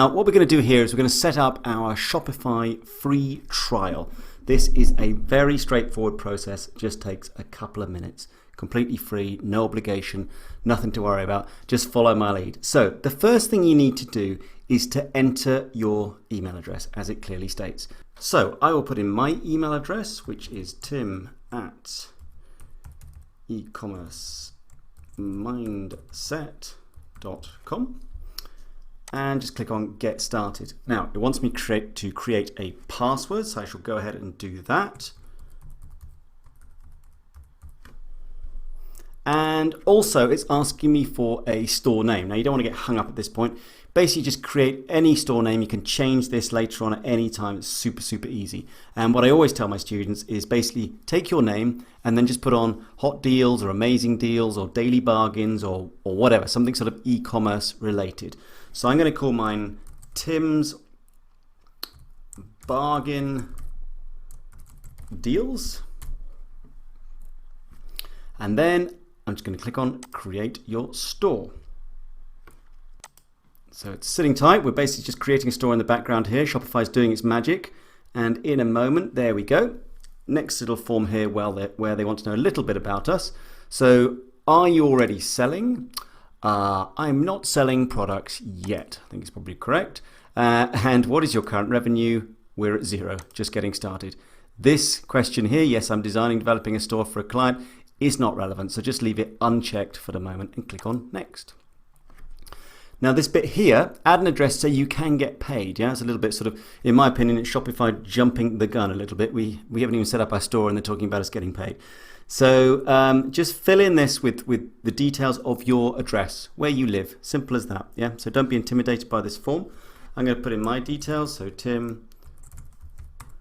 Now, what we're going to do here is we're going to set up our Shopify free trial. This is a very straightforward process. It just takes a couple of minutes. Completely free, no obligation, nothing to worry about. Just follow my lead. So the first thing you need to do is to enter your email address, as it clearly states. So I will put in my email address, which is tim@ecommercemindset.com. And just click on Get Started. Now, it wants me to create a password, so I shall go ahead and do that. And also, it's asking me for a store name. Now, you don't want to get hung up at this point. Basically, just create any store name. You can change this later on at any time. It's super, super easy. And what I always tell my students is basically take your name and then just put on hot deals or amazing deals or daily bargains or whatever, something sort of e-commerce related. So I'm going to call mine Tim's Bargain Deals. And then I'm just going to click on Create Your Store. So it's sitting tight. We're basically just creating a store in the background here. Shopify is doing its magic. And in a moment, there we go. Next little form here where they want to know a little bit about us. So are you already selling? I'm not selling products yet. I think it's probably correct. And what is your current revenue? We're at 0, just getting started. This question here, yes, I'm developing a store for a client, is not relevant. So just leave it unchecked for the moment and click on Next. Now this bit here, add an address so you can get paid. Yeah, it's a little bit sort of, in my opinion, it's Shopify jumping the gun a little bit. We haven't even set up our store and they're talking about us getting paid. So just fill in this with the details of your address, where you live. Simple as that. Yeah. So don't be intimidated by this form. I'm going to put in my details. So Tim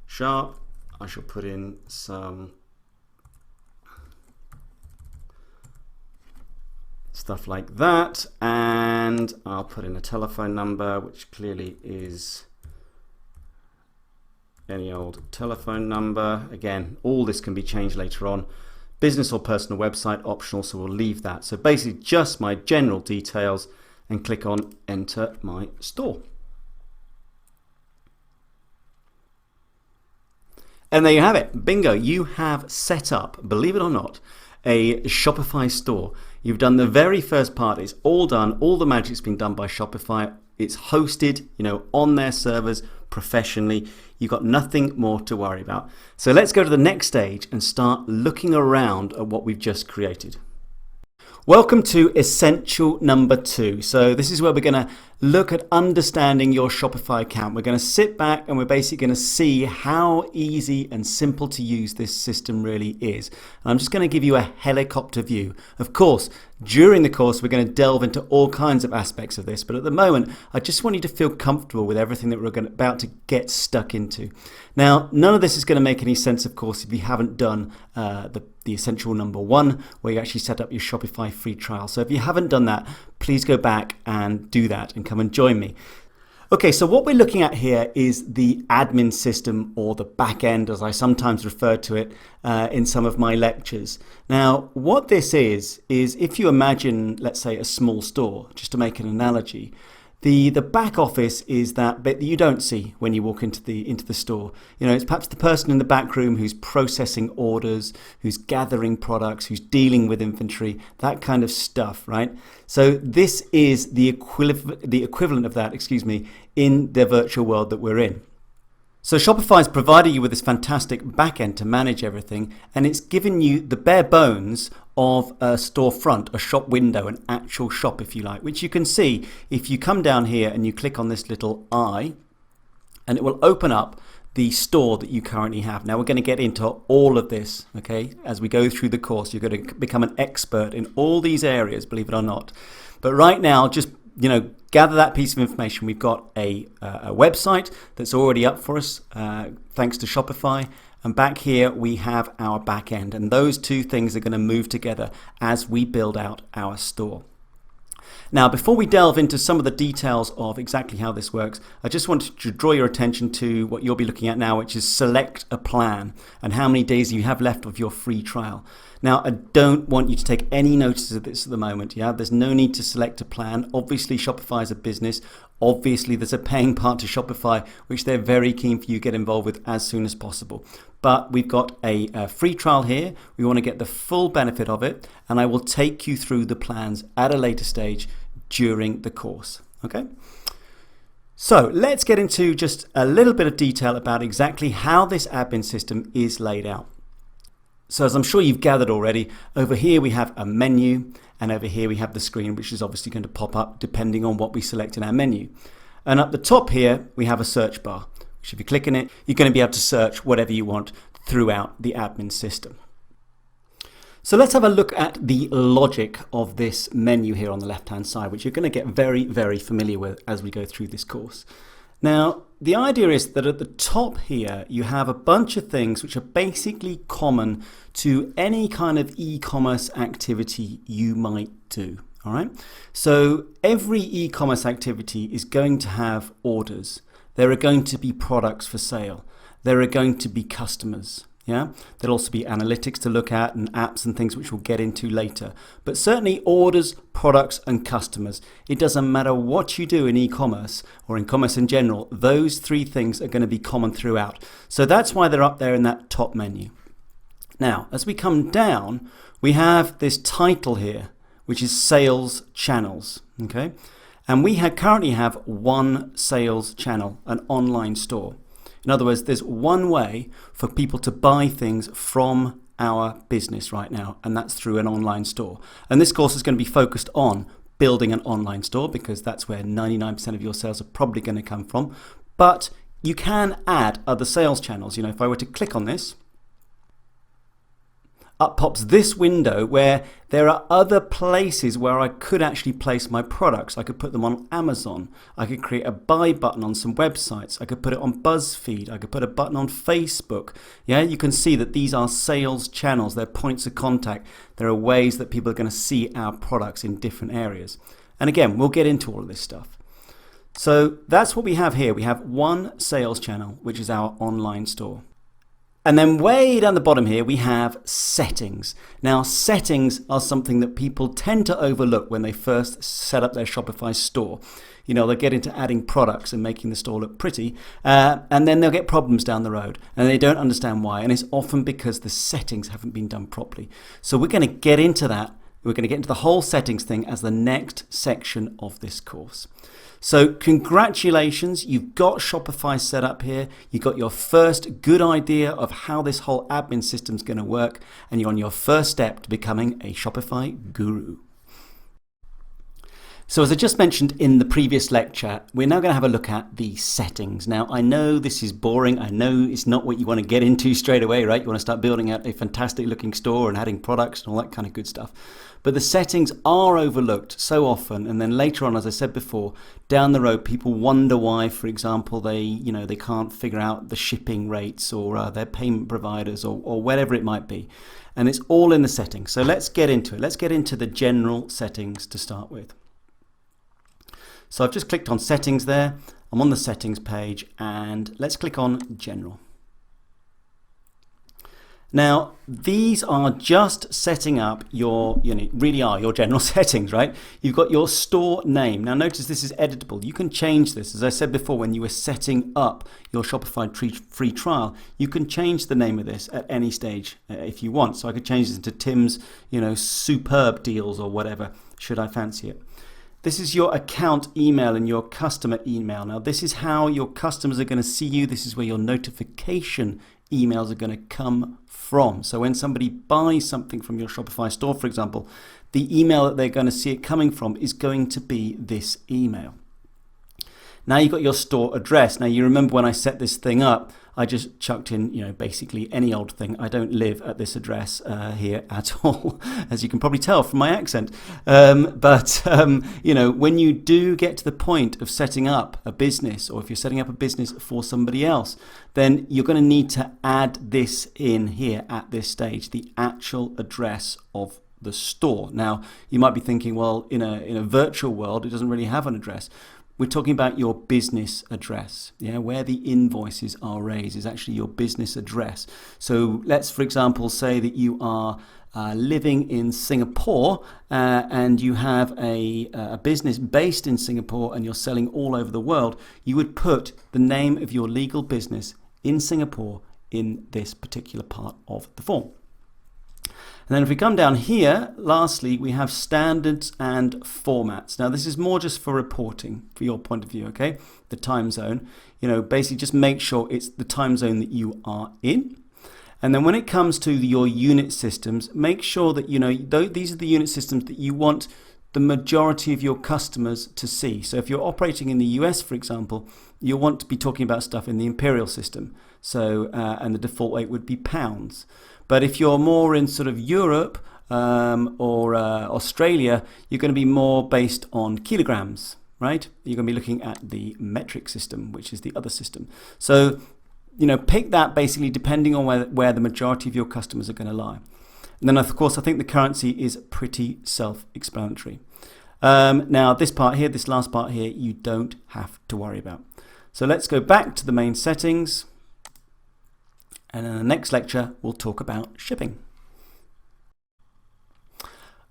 Sharp. I shall put in some stuff like that, and I'll put in a telephone number, which clearly is any old telephone number. Again, all this can be changed later on. Business or personal website, optional, so we'll leave that. So basically just my general details, and click on Enter My Store. And there you have it. Bingo, you have set up, believe it or not, a Shopify store. You've done the very first part. It's all done. All the magic's been done by Shopify. It's hosted, on their servers professionally. You've got nothing more to worry about. So let's go to the next stage and start looking around at what we've just created. Welcome to essential number 2. So this is where we're going to look at understanding your Shopify account. We're going to sit back and we're basically going to see how easy and simple to use this system really is. And I'm just going to give you a helicopter view. Of course, during the course, we're going to delve into all kinds of aspects of this. But at the moment, I just want you to feel comfortable with everything that we're about to get stuck into. Now, none of this is going to make any sense, of course, if you haven't done the essential number 1, where you actually set up your Shopify free trial. So if you haven't done that, please go back and do that and come and join me. Okay, so what we're looking at here is the admin system, or the back end, as I sometimes refer to it in some of my lectures. Now, what this is if you imagine, let's say, a small store, just to make an analogy, the back office is that bit that you don't see when you walk into the store. It's perhaps the person in the back room who's processing orders, who's gathering products, who's dealing with inventory, that kind of stuff, right? So this is the equivalent of that, in the virtual world that we're in. So Shopify's provided you with this fantastic backend to manage everything, and it's given you the bare bones of a storefront, a shop window, an actual shop, if you like, which you can see if you come down here and you click on this little eye, and it will open up the store that you currently have. Now we're going to get into all of this, okay? As we go through the course, you're going to become an expert in all these areas, believe it or not. But right now, just gather that piece of information. We've got a website that's already up for us, thanks to Shopify. And back here, we have our back end. And those two things are going to move together as we build out our store. Now, before we delve into some of the details of exactly how this works, I just wanted to draw your attention to what you'll be looking at now, which is select a plan and how many days you have left of your free trial. Now, I don't want you to take any notice of this at the moment. Yeah, there's no need to select a plan. Obviously, Shopify is a business. Obviously, there's a paying part to Shopify, which they're very keen for you to get involved with as soon as possible. But we've got a free trial here. We want to get the full benefit of it, and I will take you through the plans at a later stage during the course. Okay? So let's get into just a little bit of detail about exactly how this admin system is laid out. So as I'm sure you've gathered already, over here we have a menu, and over here we have the screen, which is obviously going to pop up depending on what we select in our menu. And at the top here, we have a search bar, which if you click on it, you're going to be able to search whatever you want throughout the admin system. So let's have a look at the logic of this menu here on the left-hand side, which you're going to get very, very familiar with as we go through this course. Now, the idea is that at the top here, you have a bunch of things which are basically common to any kind of e-commerce activity you might do. All right. So every e-commerce activity is going to have orders. There are going to be products for sale. There are going to be customers. Yeah, there'll also be analytics to look at and apps and things which we'll get into later. But certainly orders, products and customers. It doesn't matter what you do in e-commerce or in commerce in general, those three things are going to be common throughout. So that's why they're up there in that top menu. Now, as we come down, we have this title here, which is sales channels. Okay, and we currently have one sales channel, an online store. In other words, there's one way for people to buy things from our business right now, and that's through an online store. And this course is going to be focused on building an online store because that's where 99% of your sales are probably going to come from. But you can add other sales channels. You know, if I were to click on this, up pops this window where there are other places where I could actually place my products. I could put them on Amazon. I could create a buy button on some websites. I could put it on BuzzFeed. I could put a button on Facebook. Yeah, you can see that these are sales channels. They're points of contact. There are ways that people are going to see our products in different areas. And again, we'll get into all of this stuff. So that's what we have here. We have one sales channel, which is our online store. And then way down the bottom here, we have settings. Now, settings are something that people tend to overlook when they first set up their Shopify store. You know, they'll get into adding products and making the store look pretty, and then they'll get problems down the road, and they don't understand why. And it's often because the settings haven't been done properly. So we're going to get into that. We're going to get into the whole settings thing as the next section of this course. So congratulations, you've got Shopify set up here. You've got your first good idea of how this whole admin system is going to work, and you're on your first step to becoming a Shopify guru. So as I just mentioned in the previous lecture, we're now going to have a look at the settings. Now, I know this is boring. I know it's not what you want to get into straight away, right? You want to start building out a fantastic looking store and adding products and all that kind of good stuff. But the settings are overlooked so often, and then later on, as I said before, down the road, people wonder why, for example, they can't figure out the shipping rates or their payment providers or whatever it might be. And it's all in the settings. So let's get into it. Let's get into the general settings to start with. So I've just clicked on settings there. I'm on the settings page, and let's click on general. Now, these are just setting up your, really are your general settings, right? You've got your store name. Now, notice this is editable. You can change this. As I said before, when you were setting up your Shopify free trial, you can change the name of this at any stage if you want. So I could change this into Tim's, superb deals or whatever, should I fancy it. This is your account email and your customer email. Now, this is how your customers are going to see you. This is where your notification emails are going to come from. So when somebody buys something from your Shopify store, for example, the email that they're going to see it coming from is going to be this email. Now you've got your store address. Now you remember when I set this thing up, I just chucked in, basically any old thing. I don't live at this address here at all, as you can probably tell from my accent. But when you do get to the point of setting up a business, or if you're setting up a business for somebody else, then you're going to need to add this in here at this stage, the actual address of the store. Now, you might be thinking, well, in a virtual world, it doesn't really have an address. We're talking about your business address, where the invoices are raised is actually your business address. So let's, for example, say that you are living in Singapore and you have a business based in Singapore and you're selling all over the world, you would put the name of your legal business in Singapore in this particular part of the form. And then if we come down here, lastly, we have standards and formats. Now, this is more just for reporting, for your point of view, okay? The time zone. Basically just make sure it's the time zone that you are in. And then when it comes to your unit systems, make sure that, these are the unit systems that you want the majority of your customers to see. So if you're operating in the US, for example, you'll want to be talking about stuff in the imperial system. So, and the default rate would be pounds. But if you're more in sort of Europe or Australia, you're going to be more based on kilograms, right? You're going to be looking at the metric system, which is the other system. So, pick that basically depending on where the majority of your customers are going to lie. And then, of course, I think the currency is pretty self-explanatory. Now, this part here, this last part here, you don't have to worry about. So let's go back to the main settings. And in the next lecture, we'll talk about shipping.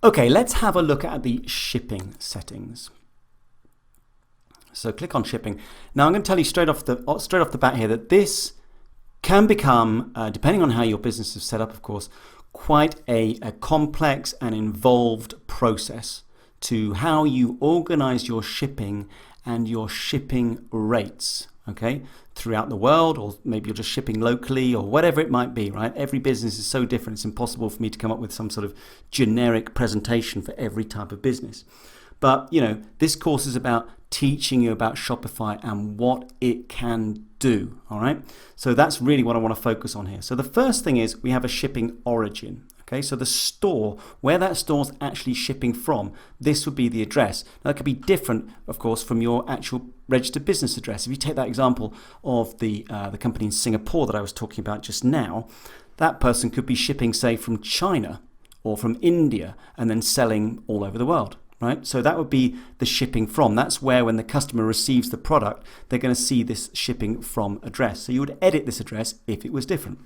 Okay, let's have a look at the shipping settings. So click on shipping. Now I'm going to tell you straight off the bat here that this can become, depending on how your business is set up, of course, quite a complex and involved process to how you organize your shipping and your shipping rates, okay, throughout the world, or maybe you're just shipping locally or whatever it might be, right? Every business is so different. It's impossible for me to come up with some sort of generic presentation for every type of business. But, this course is about teaching you about Shopify and what it can do, all right? So that's really what I want to focus on here. So the first thing is we have a shipping origin, okay? So the store, where that store's actually shipping from, this would be the address. Now, that could be different, of course, from your actual registered business address. If you take that example of the company in Singapore that I was talking about just now, that person could be shipping, say, from China or from India and then selling all over the world. Right? So that would be the shipping from. That's where when the customer receives the product, they're going to see this shipping from address. So you would edit this address if it was different.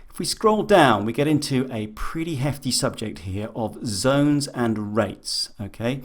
If we scroll down, we get into a pretty hefty subject here of zones and rates. Okay,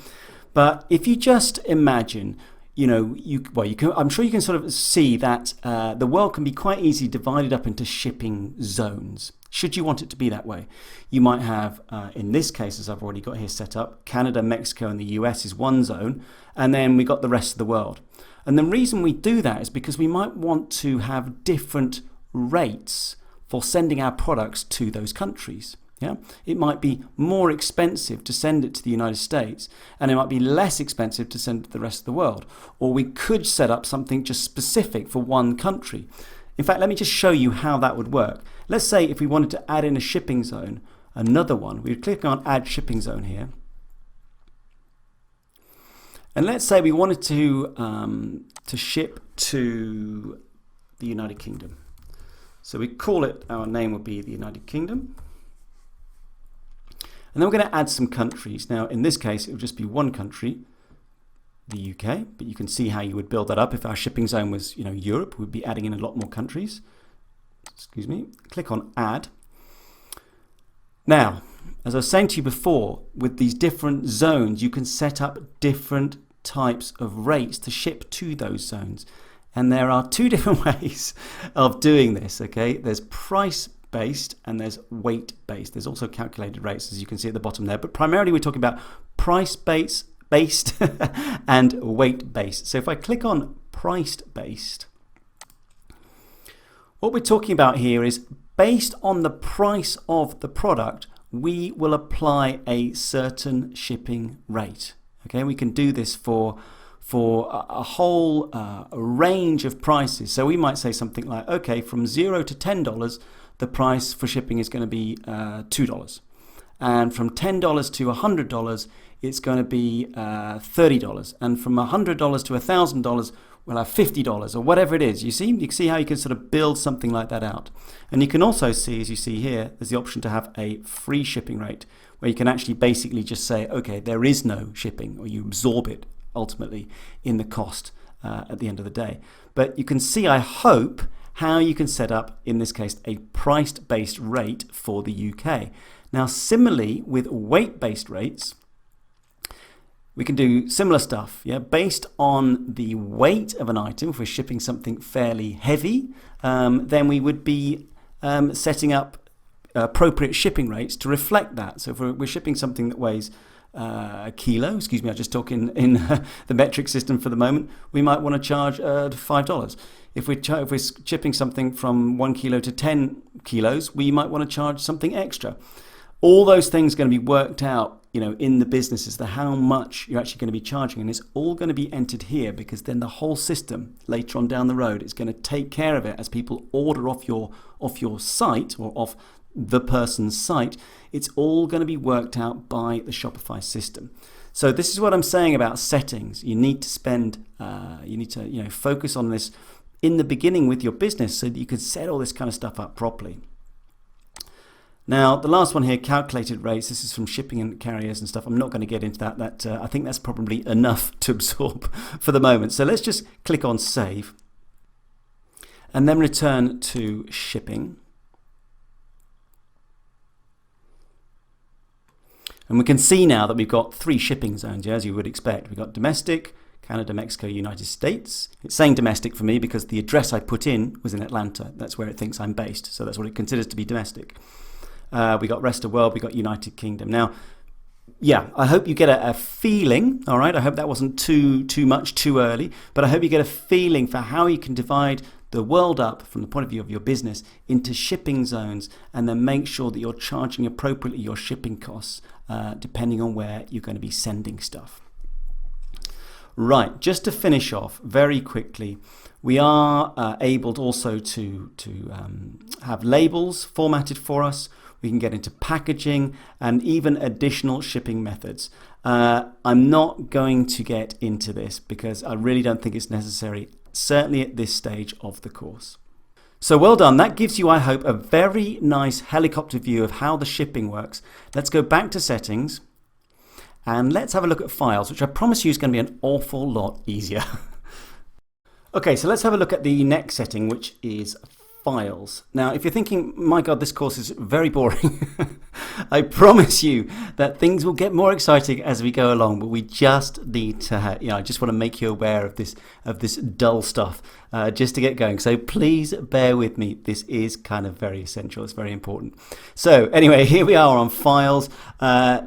but if you just imagine, I'm sure you can sort of see that the world can be quite easily divided up into shipping zones. Should you want it to be that way, you might have, in this case, as I've already got here set up, Canada, Mexico, and the US is one zone, and then we got the rest of the world. And the reason we do that is because we might want to have different rates for sending our products to those countries. Yeah, it might be more expensive to send it to the United States, and it might be less expensive to send it to the rest of the world. Or we could set up something just specific for one country. In fact, let me just show you how that would work. Let's say if we wanted to add in a shipping zone, another one, we would click on Add Shipping Zone here. And let's say we wanted to ship to the United Kingdom. So we call it, our name would be the United Kingdom. And then we're going to add some countries. Now, in this case, it would just be one country, the UK, but you can see how you would build that up. If our shipping zone was, Europe, we'd be adding in a lot more countries. Excuse me. Click on Add. Now, as I was saying to you before, with these different zones, you can set up different types of rates to ship to those zones. And there are two different ways of doing this, okay? There's price-based and there's weight-based. There's also calculated rates, as you can see at the bottom there. But primarily, we're talking about price-based and weight-based. So if I click on price-based, what we're talking about here is based on the price of the product, we will apply a certain shipping rate. Okay, we can do this for a whole range of prices. So we might say something like, okay, from $0 to $10, the price for shipping is going to be $2. And from $10 to $100, it's going to be $30. And from $100 to $1,000, we'll have $50 or whatever it is. You can see how you can sort of build something like that out. And you can also see, as you see here, there's the option to have a free shipping rate, where you can actually basically just say, okay, there is no shipping, or you absorb it ultimately in the cost at the end of the day. But you can see, I hope, how you can set up, in this case, a price-based rate for the UK. Now, similarly with weight-based rates, we can do similar stuff, yeah. Based on the weight of an item, if we're shipping something fairly heavy, then we would be setting up appropriate shipping rates to reflect that. So if we're shipping something that weighs a kilo, excuse me, I just talk in the metric system for the moment, we might want to charge $5. If we're shipping something from 1 kilo to 10 kilos, we might want to charge something extra. All those things are going to be worked out, in the business as to how much you're actually going to be charging, and it's all going to be entered here, because then the whole system later on down the road is going to take care of it as people order off your site or off the person's site. It's all going to be worked out by the Shopify system. So this is what I'm saying about settings. You need to focus on this in the beginning with your business so that you can set all this kind of stuff up properly. Now, the last one here, calculated rates. This is from shipping and carriers and stuff. I'm not going to get into that. I think that's probably enough to absorb for the moment. So let's just click on save and then return to shipping. And we can see now that we've got 3 shipping zones, as you would expect. We've got domestic, Canada, Mexico, United States. It's saying domestic for me because the address I put in was in Atlanta. That's where it thinks I'm based. So that's what it considers to be domestic. We got rest of the world, we got United Kingdom. Now, yeah, I hope you get a feeling, all right? I hope that wasn't too much too early, but I hope you get a feeling for how you can divide the world up from the point of view of your business into shipping zones, and then make sure that you're charging appropriately your shipping costs depending on where you're going to be sending stuff. Right, just to finish off very quickly, we are able to also to have labels formatted for us. We can get into packaging and even additional shipping methods. I'm not going to get into this because I really don't think it's necessary, certainly at this stage of the course. So well done. That gives you, I hope, a very nice helicopter view of how the shipping works. Let's go back to settings and let's have a look at files, which I promise you is going to be an awful lot easier. Okay, so let's have a look at the next setting, which is files. Now, if you're thinking, my God, this course is very boring, I promise you that things will get more exciting as we go along, but we just need to, I just want to make you aware of this dull stuff just to get going. So please bear with me. This is kind of very essential. It's very important. So anyway, here we are on files.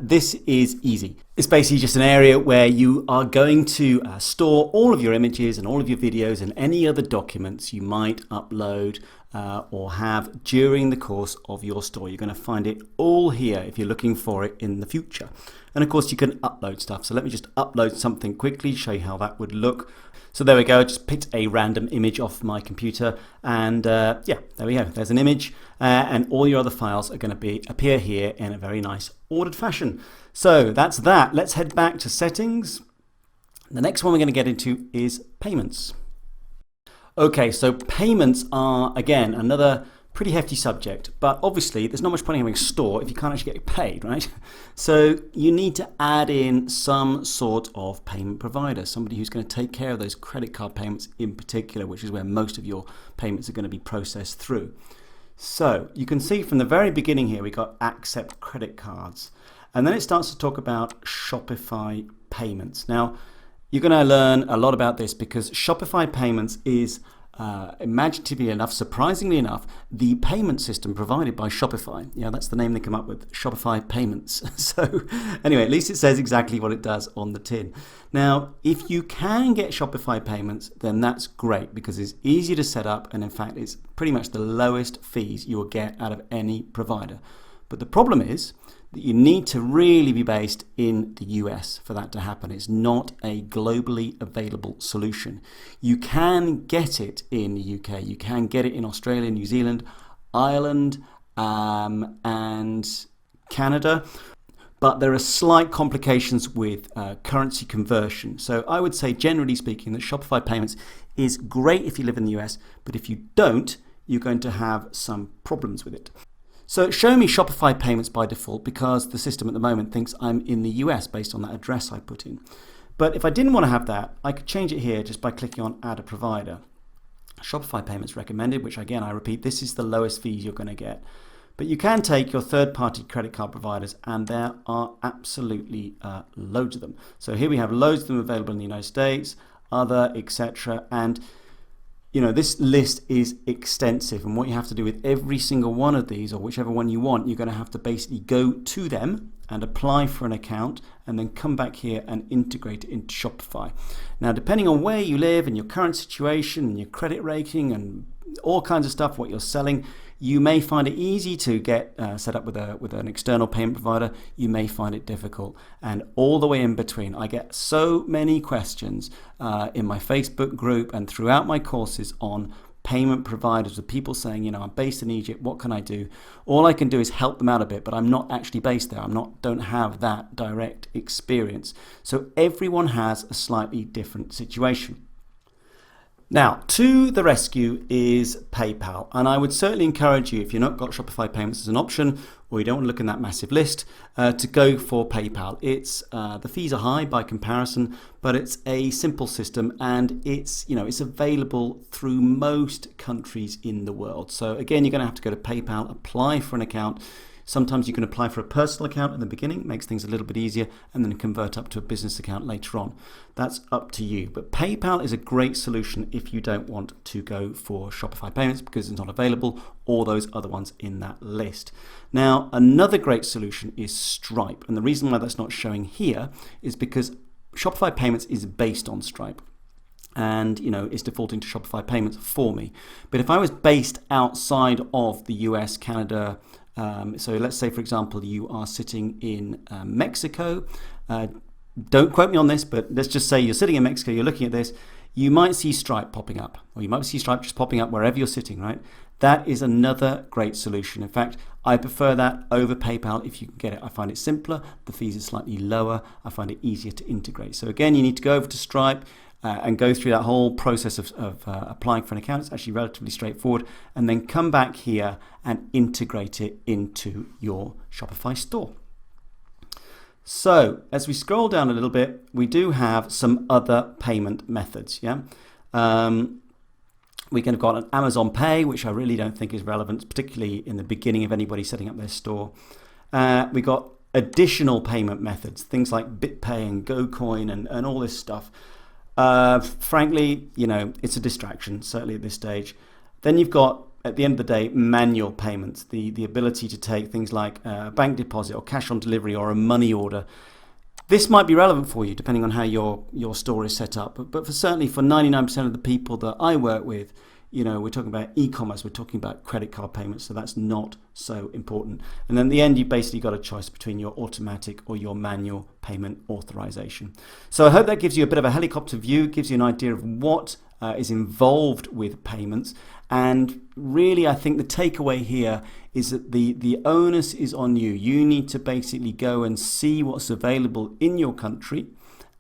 This is easy. It's basically just an area where you are going to store all of your images and all of your videos and any other documents you might upload or have during the course of your store. You're going to find it all here if you're looking for it in the future. And of course you can upload stuff. So let me just upload something quickly, show you how that would look. So there we go, I just picked a random image off my computer and yeah, there we go, there's an image and all your other files are going to appear here in a very nice ordered fashion. So that's that. Let's head back to settings. The next one we're going to get into is payments. Okay, so payments are, again, another pretty hefty subject, but obviously there's not much point in having a store if you can't actually get paid, right? So you need to add in some sort of payment provider, somebody who's going to take care of those credit card payments in particular, which is where most of your payments are going to be processed through. So you can see from the very beginning here, we got accept credit cards, and then it starts to talk about Shopify payments. Now, you're going to learn a lot about this because Shopify payments is imaginatively enough, surprisingly enough, the payment system provided by Shopify. Yeah, that's the name they come up with, Shopify payments. So anyway, at least it says exactly what it does on the tin. Now, if you can get Shopify payments, then that's great because it's easy to set up, and in fact, it's pretty much the lowest fees you will get out of any provider. But the problem is that you need to really be based in the US for that to happen. It's not a globally available solution. You can get it in the UK, you can get it in Australia, New Zealand, Ireland, and Canada, but there are slight complications with currency conversion. So I would say, generally speaking, that Shopify payments is great if you live in the US, but if you don't, you're going to have some problems with it. So show me Shopify payments by default because the system at the moment thinks I'm in the US based on that address I put in. But if I didn't want to have that, I could change it here just by clicking on add a provider. Shopify payments recommended, which again, I repeat, this is the lowest fees you're going to get. But you can take your third-party credit card providers, and there are absolutely loads of them. So here we have loads of them available in the United States, other, etc. And this list is extensive, and what you have to do with every single one of these, or whichever one you want, you're going to have to basically go to them and apply for an account, and then come back here and integrate it into Shopify. Now, depending on where you live and your current situation and your credit rating and all kinds of stuff, what you're selling, you may find it easy to get set up with an external payment provider. You may find it difficult, and all the way in between. I get so many questions in my Facebook group and throughout my courses on payment providers, with people saying, I'm based in Egypt, what can I do? All I can do is help them out a bit, but I'm not actually based there. Don't have that direct experience. So everyone has a slightly different situation. Now, to the rescue is PayPal, and I would certainly encourage you, if you've not got Shopify Payments as an option, or you don't want to look in that massive list, to go for PayPal. It's the fees are high by comparison, but it's a simple system, and it's available through most countries in the world. So again, you're going to have to go to PayPal, apply for an account. Sometimes you can apply for a personal account in the beginning, makes things a little bit easier, and then convert up to a business account later on. That's up to you. But PayPal is a great solution if you don't want to go for Shopify Payments because it's not available, or those other ones in that list. Now, another great solution is Stripe. And the reason why that's not showing here is because Shopify Payments is based on Stripe. And it's defaulting to Shopify Payments for me. But if I was based outside of the US, Canada, so let's say, for example, you are sitting in Mexico. Don't quote me on this, but let's just say you're sitting in Mexico, you're looking at this. You might see Stripe popping up, or you might see Stripe just popping up wherever you're sitting, right? That is another great solution. In fact, I prefer that over PayPal if you can get it. I find it simpler, the fees are slightly lower, I find it easier to integrate. So again, you need to go over to Stripe, and go through that whole process of applying for an account. It's actually relatively straightforward, and then come back here and integrate it into your Shopify store. So as we scroll down a little bit, we do have some other payment methods. We can have got an Amazon Pay, which I really don't think is relevant, particularly in the beginning of anybody setting up their store. We got additional payment methods, things like BitPay and GoCoin and all this stuff. Frankly, it's a distraction, certainly at this stage. Then you've got, at the end of the day, manual payments, the ability to take things like a bank deposit or cash on delivery or a money order. This might be relevant for you depending on how your store is set up, but certainly for 99% of the people that I work with, we're talking about e-commerce, we're talking about credit card payments, so that's not so important. And then in the end, you've basically got a choice between your automatic or your manual payment authorization. So I hope that gives you a bit of a helicopter view, gives you an idea of what is involved with payments. And really, I think the takeaway here is that the onus is on you. You need to basically go and see what's available in your country.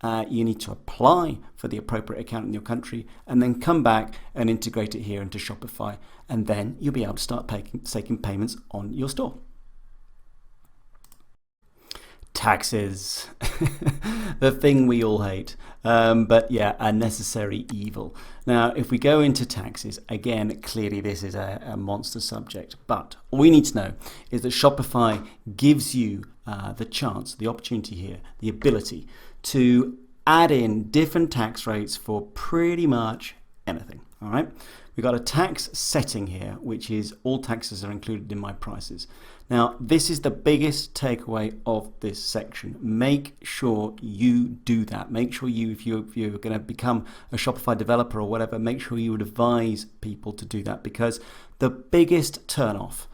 You need to apply for the appropriate account in your country, and then come back and integrate it here into Shopify, and then you'll be able to start taking payments on your store. Taxes, the thing we all hate, but yeah, a necessary evil. Now, if we go into taxes, again, clearly this is a monster subject, but all we need to know is that Shopify gives you the chance, the opportunity here, the ability to add in different tax rates for pretty much anything. All right, we've got a tax setting here, which is all taxes are included in my prices. Now, this is the biggest takeaway of this section. Make sure you do that. Make sure if you're going to become a Shopify developer or whatever, make sure you would advise people to do that, because the biggest turnoff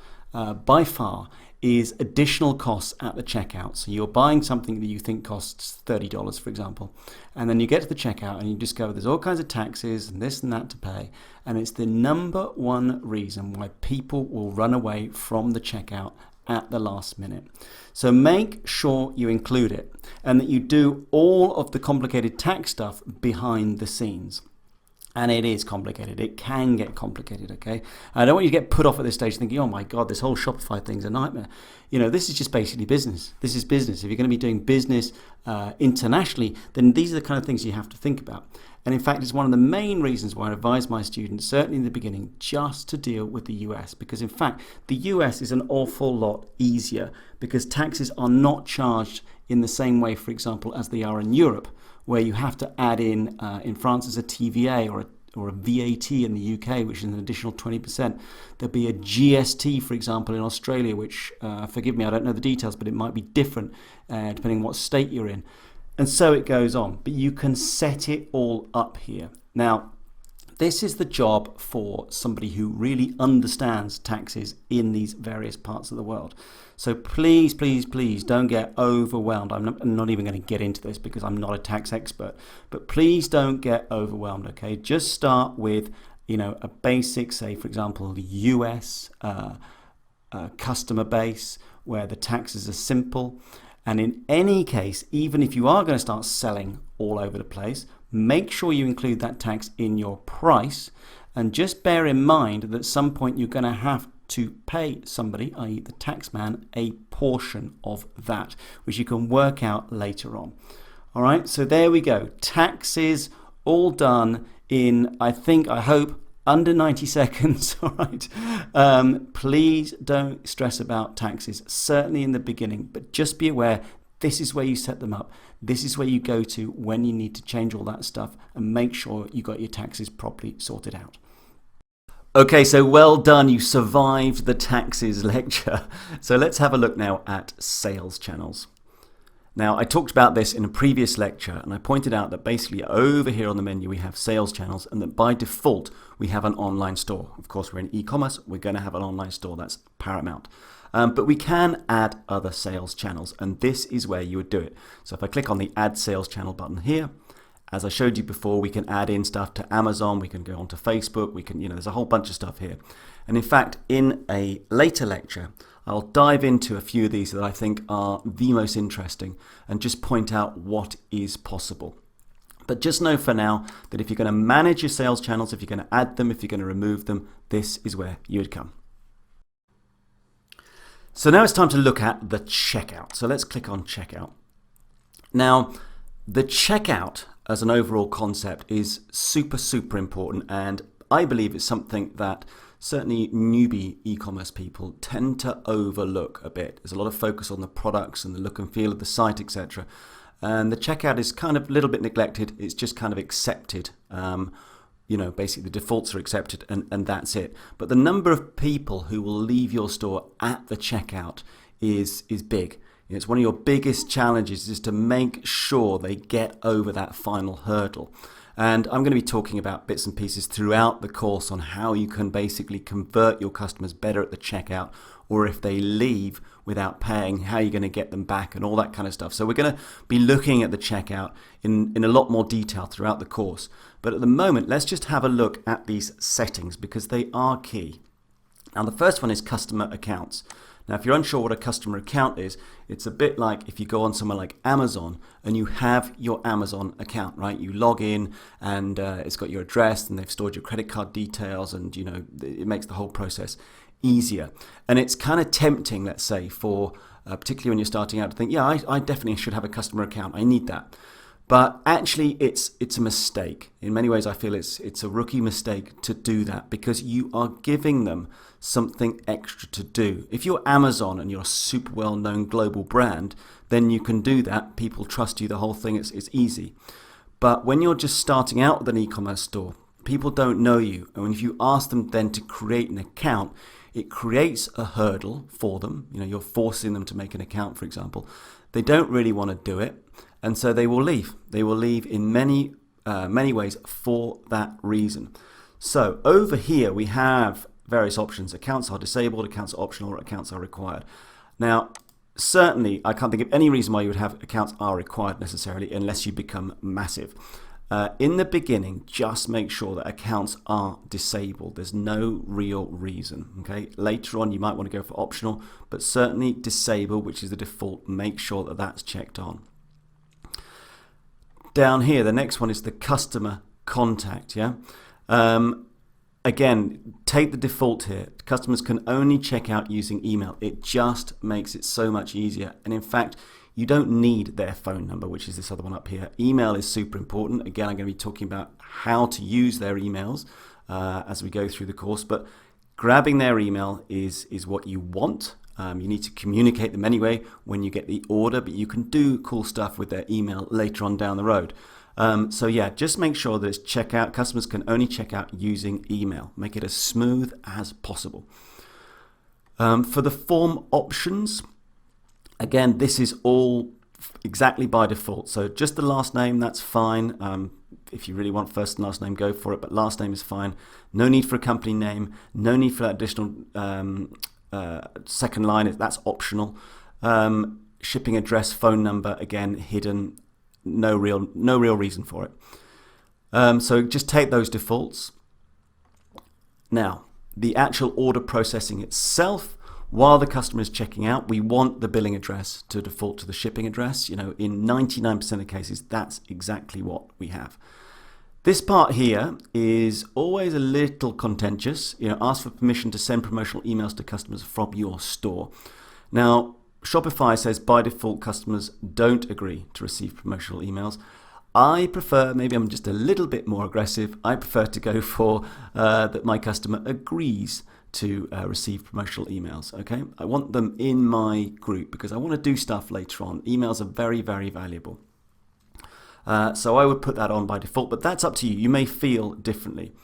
by far is additional costs at the checkout. So you're buying something that you think costs $30, for example, and then you get to the checkout and you discover there's all kinds of taxes and this and that to pay, and it's the number one reason why people will run away from the checkout at the last minute. So make sure you include it, and that you do all of the complicated tax stuff behind the scenes. And it is complicated. It can get complicated, okay? I don't want you to get put off at this stage thinking, oh my God, this whole Shopify thing's a nightmare. This is just basically business. This is business. If you're going to be doing business internationally, then these are the kind of things you have to think about. And in fact, it's one of the main reasons why I advise my students, certainly in the beginning, just to deal with the US. Because in fact, the US is an awful lot easier because taxes are not charged in the same way, for example, as they are in Europe, where you have to add in France as a TVA or a VAT in the UK, which is an additional 20%. There'll be a GST, for example, in Australia, which, forgive me, I don't know the details, but it might be different depending on what state you're in. And so it goes on, but you can set it all up here. Now, this is the job for somebody who really understands taxes in these various parts of the world. So please, please, please don't get overwhelmed. I'm not even going to get into this because I'm not a tax expert, but please don't get overwhelmed, okay? Just start with, a basic, say, for example, the US customer base where the taxes are simple. And in any case, even if you are going to start selling all over the place, make sure you include that tax in your price. And just bear in mind that at some point you're going to have to pay somebody, i.e. the tax man, a portion of that, which you can work out later on. All right, so there we go. Taxes all done in, I hope, under 90 seconds, all right? Please don't stress about taxes, certainly in the beginning, but just be aware this is where you set them up. This is where you go to when you need to change all that stuff and make sure you got your taxes properly sorted out. Okay, so well done. You survived the taxes lecture. So let's have a look now at sales channels. Now, I talked about this in a previous lecture, and I pointed out that basically over here on the menu we have sales channels, and that by default we have an online store. Of course, we're in e-commerce, we're going to have an online store, that's paramount. But we can add other sales channels, and this is where you would do it. So if I click on the Add Sales Channel button here, as I showed you before, we can add in stuff to Amazon, we can go on to Facebook, we can, there's a whole bunch of stuff here. And in fact, in a later lecture, I'll dive into a few of these that I think are the most interesting and just point out what is possible. But just know for now that if you're going to manage your sales channels, if you're going to add them, if you're going to remove them, this is where you would come. So now it's time to look at the checkout. So let's click on checkout. Now, the checkout as an overall concept is super, super important, and I believe it's something that certainly newbie e-commerce people tend to overlook a bit. There's a lot of focus on the products and the look and feel of the site, etc. And the checkout is kind of a little bit neglected. It's just kind of accepted. Basically the defaults are accepted and that's it. But the number of people who will leave your store at the checkout is big. It's one of your biggest challenges is to make sure they get over that final hurdle. And I'm going to be talking about bits and pieces throughout the course on how you can basically convert your customers better at the checkout, or if they leave without paying, how you're going to get them back and all that kind of stuff. So we're going to be looking at the checkout in a lot more detail throughout the course. But at the moment, let's just have a look at these settings because they are key. Now, the first one is customer accounts. Now, if you're unsure what a customer account is, it's a bit like if you go on somewhere like Amazon and you have your Amazon account, right? You log in and it's got your address and they've stored your credit card details, and it makes the whole process easier. And it's kind of tempting, let's say, for particularly when you're starting out to think, yeah, I definitely should have a customer account. I need that. But actually, it's a mistake. In many ways, I feel it's a rookie mistake to do that because you are giving them something extra to do. If you're Amazon and you're a super well-known global brand, then you can do that. People trust you, the whole thing, it's easy. But when you're just starting out with an e-commerce store, people don't know you. And if you ask them then to create an account, it creates a hurdle for them. You're forcing them to make an account, for example. They don't really want to do it. And so they will leave. They will leave in many ways for that reason. So over here we have various options. Accounts are disabled, accounts are optional, or accounts are required. Now, certainly I can't think of any reason why you would have accounts are required necessarily unless you become massive. In the beginning, just make sure that accounts are disabled. There's no real reason. Okay. Later on, you might want to go for optional, but certainly disable, which is the default. Make sure that that's checked on. Down here, the next one is the customer contact, yeah? Again, take the default here. Customers can only check out using email. It just makes it so much easier. And in fact, you don't need their phone number, which is this other one up here. Email is super important. Again, I'm going to be talking about how to use their emails as we go through the course, but grabbing their email is what you want. You need to communicate them anyway when you get the order, but you can do cool stuff with their email later on down the road. So yeah, just make sure that it's checkout. Customers can only check out using email. Make it as smooth as possible. For the form options, again, this is all exactly by default. So just the last name, that's fine. If you really want first and last name, go for it, but last name is fine. No need for a company name. No need for that additional second line, that's optional. Shipping address, phone number, again, hidden. No real reason for it. So just take those defaults. Now, the actual order processing itself, while the customer is checking out, we want the billing address to default to the shipping address. You know, in 99% of cases, that's exactly what we have. This part here is always a little contentious. You know, ask for permission to send promotional emails to customers from your store. Now, Shopify says by default customers don't agree to receive promotional emails. I prefer, maybe I'm just a little bit more aggressive, I prefer to go for that my customer agrees to receive promotional emails, okay? I want them in my group because I want to do stuff later on. Emails are very, very valuable. So I would put that on by default, but that's up to you. You may feel differently.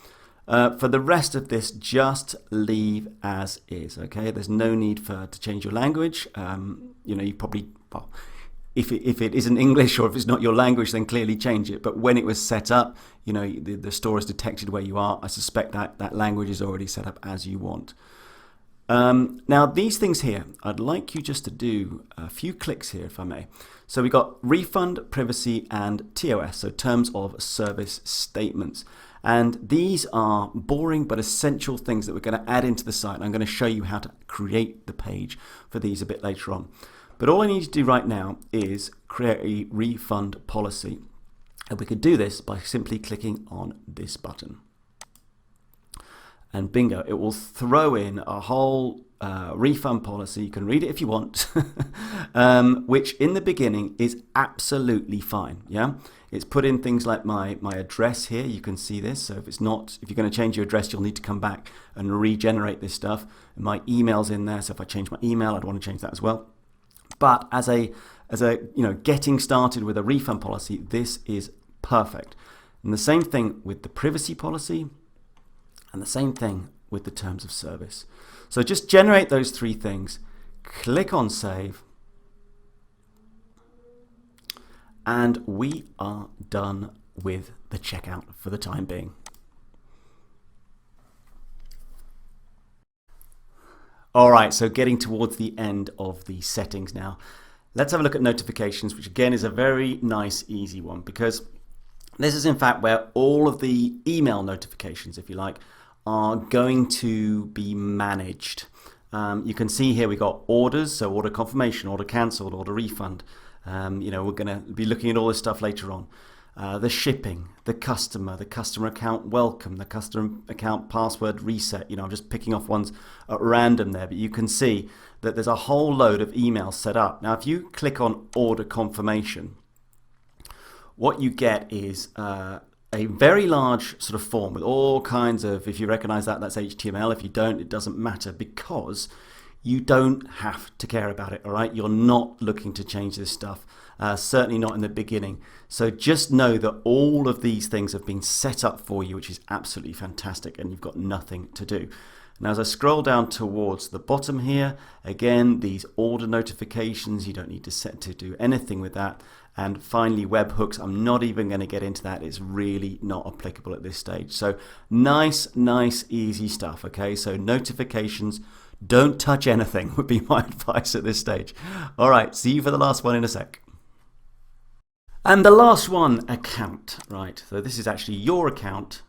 For the rest of this, just leave as is, okay? There's no need to change your language. You know, you probably, well, if it isn't English or if it's not your language, then clearly change it. But when it was set up, you know, the store has detected where you are. I suspect that language is already set up as you want. Now, these things here, I'd like you just to do a few clicks here, if I may. So we got refund, privacy, and TOS, so terms of service statements. And these are boring but essential things that we're going to add into the site. I'm going to show you how to create the page for these a bit later on. But all I need to do right now is create a refund policy. And we could do this by simply clicking on this button. And bingo, it will throw in a whole refund policy. You can read it if you want, which in the beginning is absolutely fine. Yeah, it's put in things like my address here. You can see this. So if you're going to change your address, you'll need to come back and regenerate this stuff. And my email's in there. So if I change my email, I'd want to change that as well. But as a getting started with a refund policy, this is perfect. And the same thing with the privacy policy. And the same thing with the terms of service. So just generate those three things, click on save, and we are done with the checkout for the time being. All right, so getting towards the end of the settings now. Let's have a look at notifications, which again is a very nice, easy one, because this is in fact where all of the email notifications, if you like, are going to be managed. You can see here we got orders, so order confirmation, order cancelled, order refund. We're going to be looking at all this stuff later on. The shipping, the customer account welcome, the customer account password reset. I'm just picking off ones at random there, but you can see that there's a whole load of emails set up. Now, if you click on order confirmation, what you get is a very large sort of form with all kinds of, if you recognize that, that's HTML. If you don't, it doesn't matter because you don't have to care about it, all right? You're not looking to change this stuff, certainly not in the beginning. So just know that all of these things have been set up for you, which is absolutely fantastic, and you've got nothing to do. Now, as I scroll down towards the bottom here, again, these order notifications, you don't need to do anything with that. And finally, webhooks, I'm not even going to get into that. It's really not applicable at this stage. So nice, easy stuff, okay? So notifications, don't touch anything would be my advice at this stage. All right, see you for the last one in a sec. And the last one, account, right? So this is actually your account.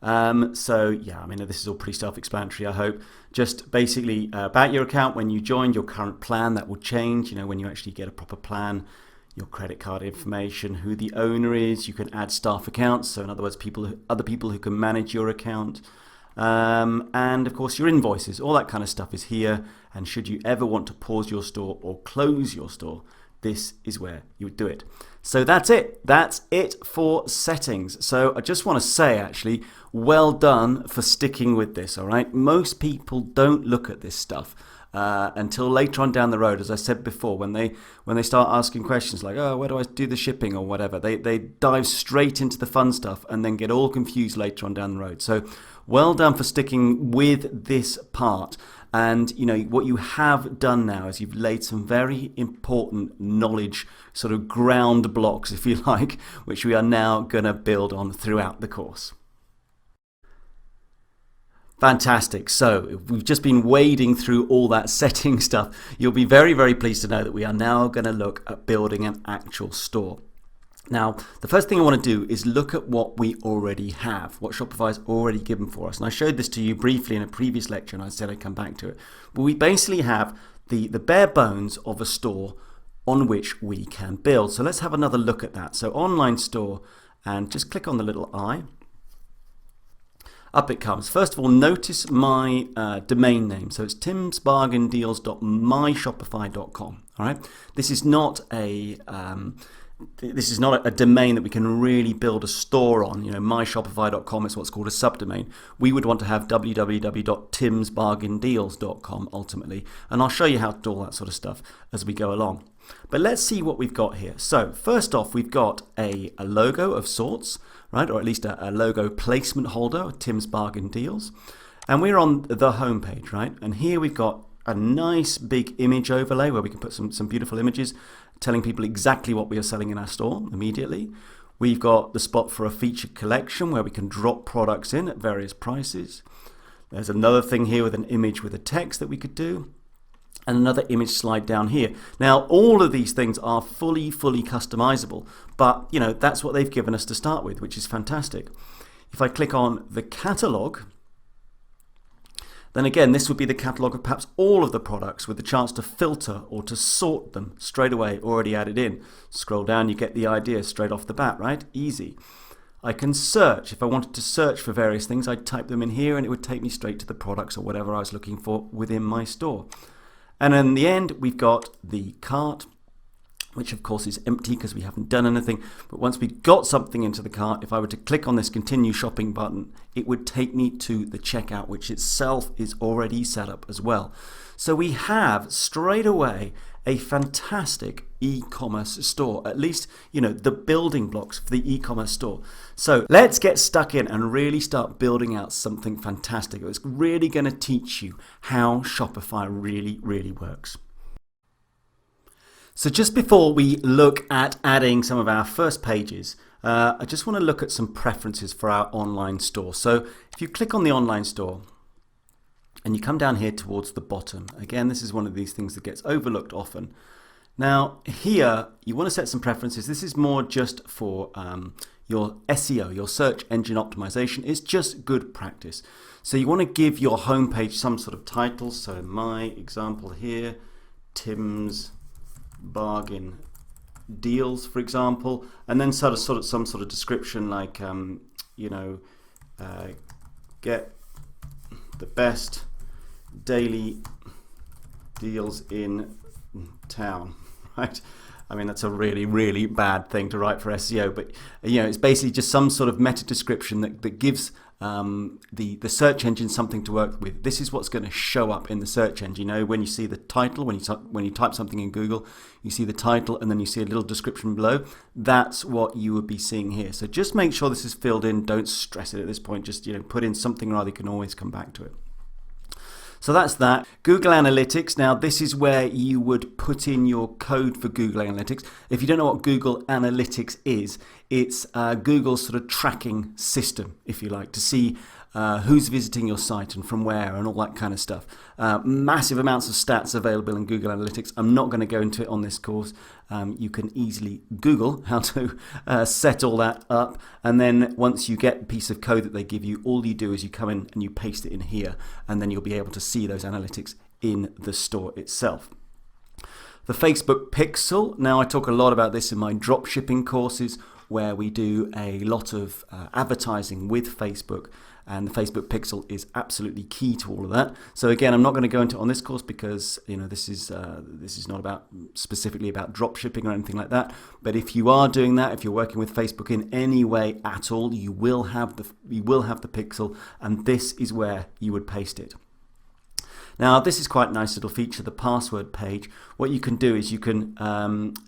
So yeah, I mean, this is all pretty self-explanatory, I hope. Just basically about your account, when you join your current plan, that will change. When you actually get a proper plan, your credit card information, who the owner is. You can add staff accounts, so in other words, other people who can manage your account. And of course your invoices, all that kind of stuff is here. And should you ever want to pause your store or close your store, this is where you would do it. So that's it. That's it for settings. So I just want to say, actually, well done for sticking with this, all right? Most people don't look at this stuff until later on down the road, as I said before, when they start asking questions like, oh, where do I do the shipping or whatever, they dive straight into the fun stuff and then get all confused later on down the road. So well done for sticking with this part. And you know what you have done now is you've laid some very important knowledge, sort of ground blocks, if you like, which we are now going to build on throughout the course. Fantastic. So we've just been wading through all that setting stuff. You'll be very, very pleased to know that we are now going to look at building an actual store. Now, the first thing I want to do is look at what we already have, what Shopify has already given for us. And I showed this to you briefly in a previous lecture, and I said I'd come back to it. But we basically have the bare bones of a store on which we can build. So let's have another look at that. So online store, and just click on the little eye. Up it comes. First of all, notice my domain name. So it's timsbargaindeals.myshopify.com. All right. This is not a domain that we can really build a store on. You know, myshopify.com is what's called a subdomain. We would want to have www.timsbargaindeals.com ultimately, and I'll show you how to do all that sort of stuff as we go along. But let's see what we've got here. So first off, we've got a logo of sorts, right, or at least a logo placement holder, Tim's Bargain Deals, and we're on the home page, right? And here we've got a nice big image overlay where we can put some beautiful images telling people exactly what we are selling in our store immediately. We've got the spot for a featured collection where we can drop products in at various prices. There's another thing here with an image with a text that we could do, and another image slide down here. Now, all of these things are fully customizable, but you know, that's what they've given us to start with, which is fantastic. If I click on the catalog, then again, this would be the catalog of perhaps all of the products with the chance to filter or to sort them straight away, already added in. Scroll down, you get the idea straight off the bat, right? Easy. I can search. If I wanted to search for various things, I'd type them in here and it would take me straight to the products or whatever I was looking for within my store. And in the end, we've got the cart, which of course is empty because we haven't done anything. But once we got something into the cart, if I were to click on this continue shopping button, it would take me to the checkout, which itself is already set up as well. So we have straight away a fantastic e-commerce store, at least, you know, the building blocks for the e-commerce store. So let's get stuck in and really start building out something fantastic. It's really going to teach you how Shopify really works. So just before we look at adding some of our first pages, I just want to look at some preferences for our online store. So if you click on the online store and you come down here towards the bottom, again, this is one of these things that gets overlooked often. Now here, you want to set some preferences. This is more just for your SEO, your search engine optimization. It's just good practice. So you want to give your homepage some sort of title. So my example here, Tim's Bargain Deals, for example, and then some sort of description like get the best daily deals in town, right? I mean, that's a really bad thing to write for SEO, but you know, it's basically just some sort of meta description that gives the search engine something to work with. This is what's going to show up in the search engine. You know, when you see the title, when you type something in Google, you see the title and then you see a little description below. That's what you would be seeing here. So just make sure this is filled in. Don't stress it at this point. Just, you know, put in something or other. You can always come back to it. So that's that. Google Analytics. Now this is where you would put in your code for Google Analytics. If you don't know what Google Analytics is, it's Google's sort of tracking system, if you like, to see who's visiting your site and from where and all that kind of stuff. Massive amounts of stats available in Google Analytics. I'm not going to go into it on this course. You can easily Google how to set all that up, and then once you get a piece of code that they give you, all you do is you come in and you paste it in here, and then you'll be able to see those analytics in the store itself. The Facebook pixel. Now, I talk a lot about this in my dropshipping courses, where we do a lot of advertising with Facebook, and the Facebook pixel is absolutely key to all of that. So again, I'm not going to go into it on this course because this is not about specifically about dropshipping or anything like that. But if you are doing that, if you're working with Facebook in any way at all, you will have the pixel, and this is where you would paste it. Now, this is quite nice little feature, the password page. What you can do is you can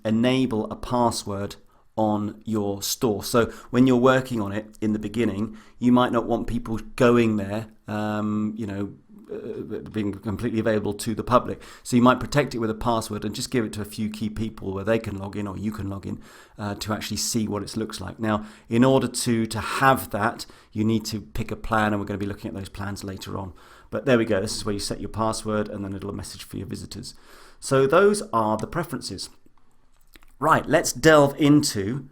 enable a password on your store. So when you're working on it in the beginning, you might not want people going there, being completely available to the public. So you might protect it with a password and just give it to a few key people where they can log in, or you can log in to actually see what it looks like. Now, in order to have that, you need to pick a plan, and we're going to be looking at those plans later on. But there we go. This is where you set your password and then a little message for your visitors. So those are the preferences. Right, let's delve into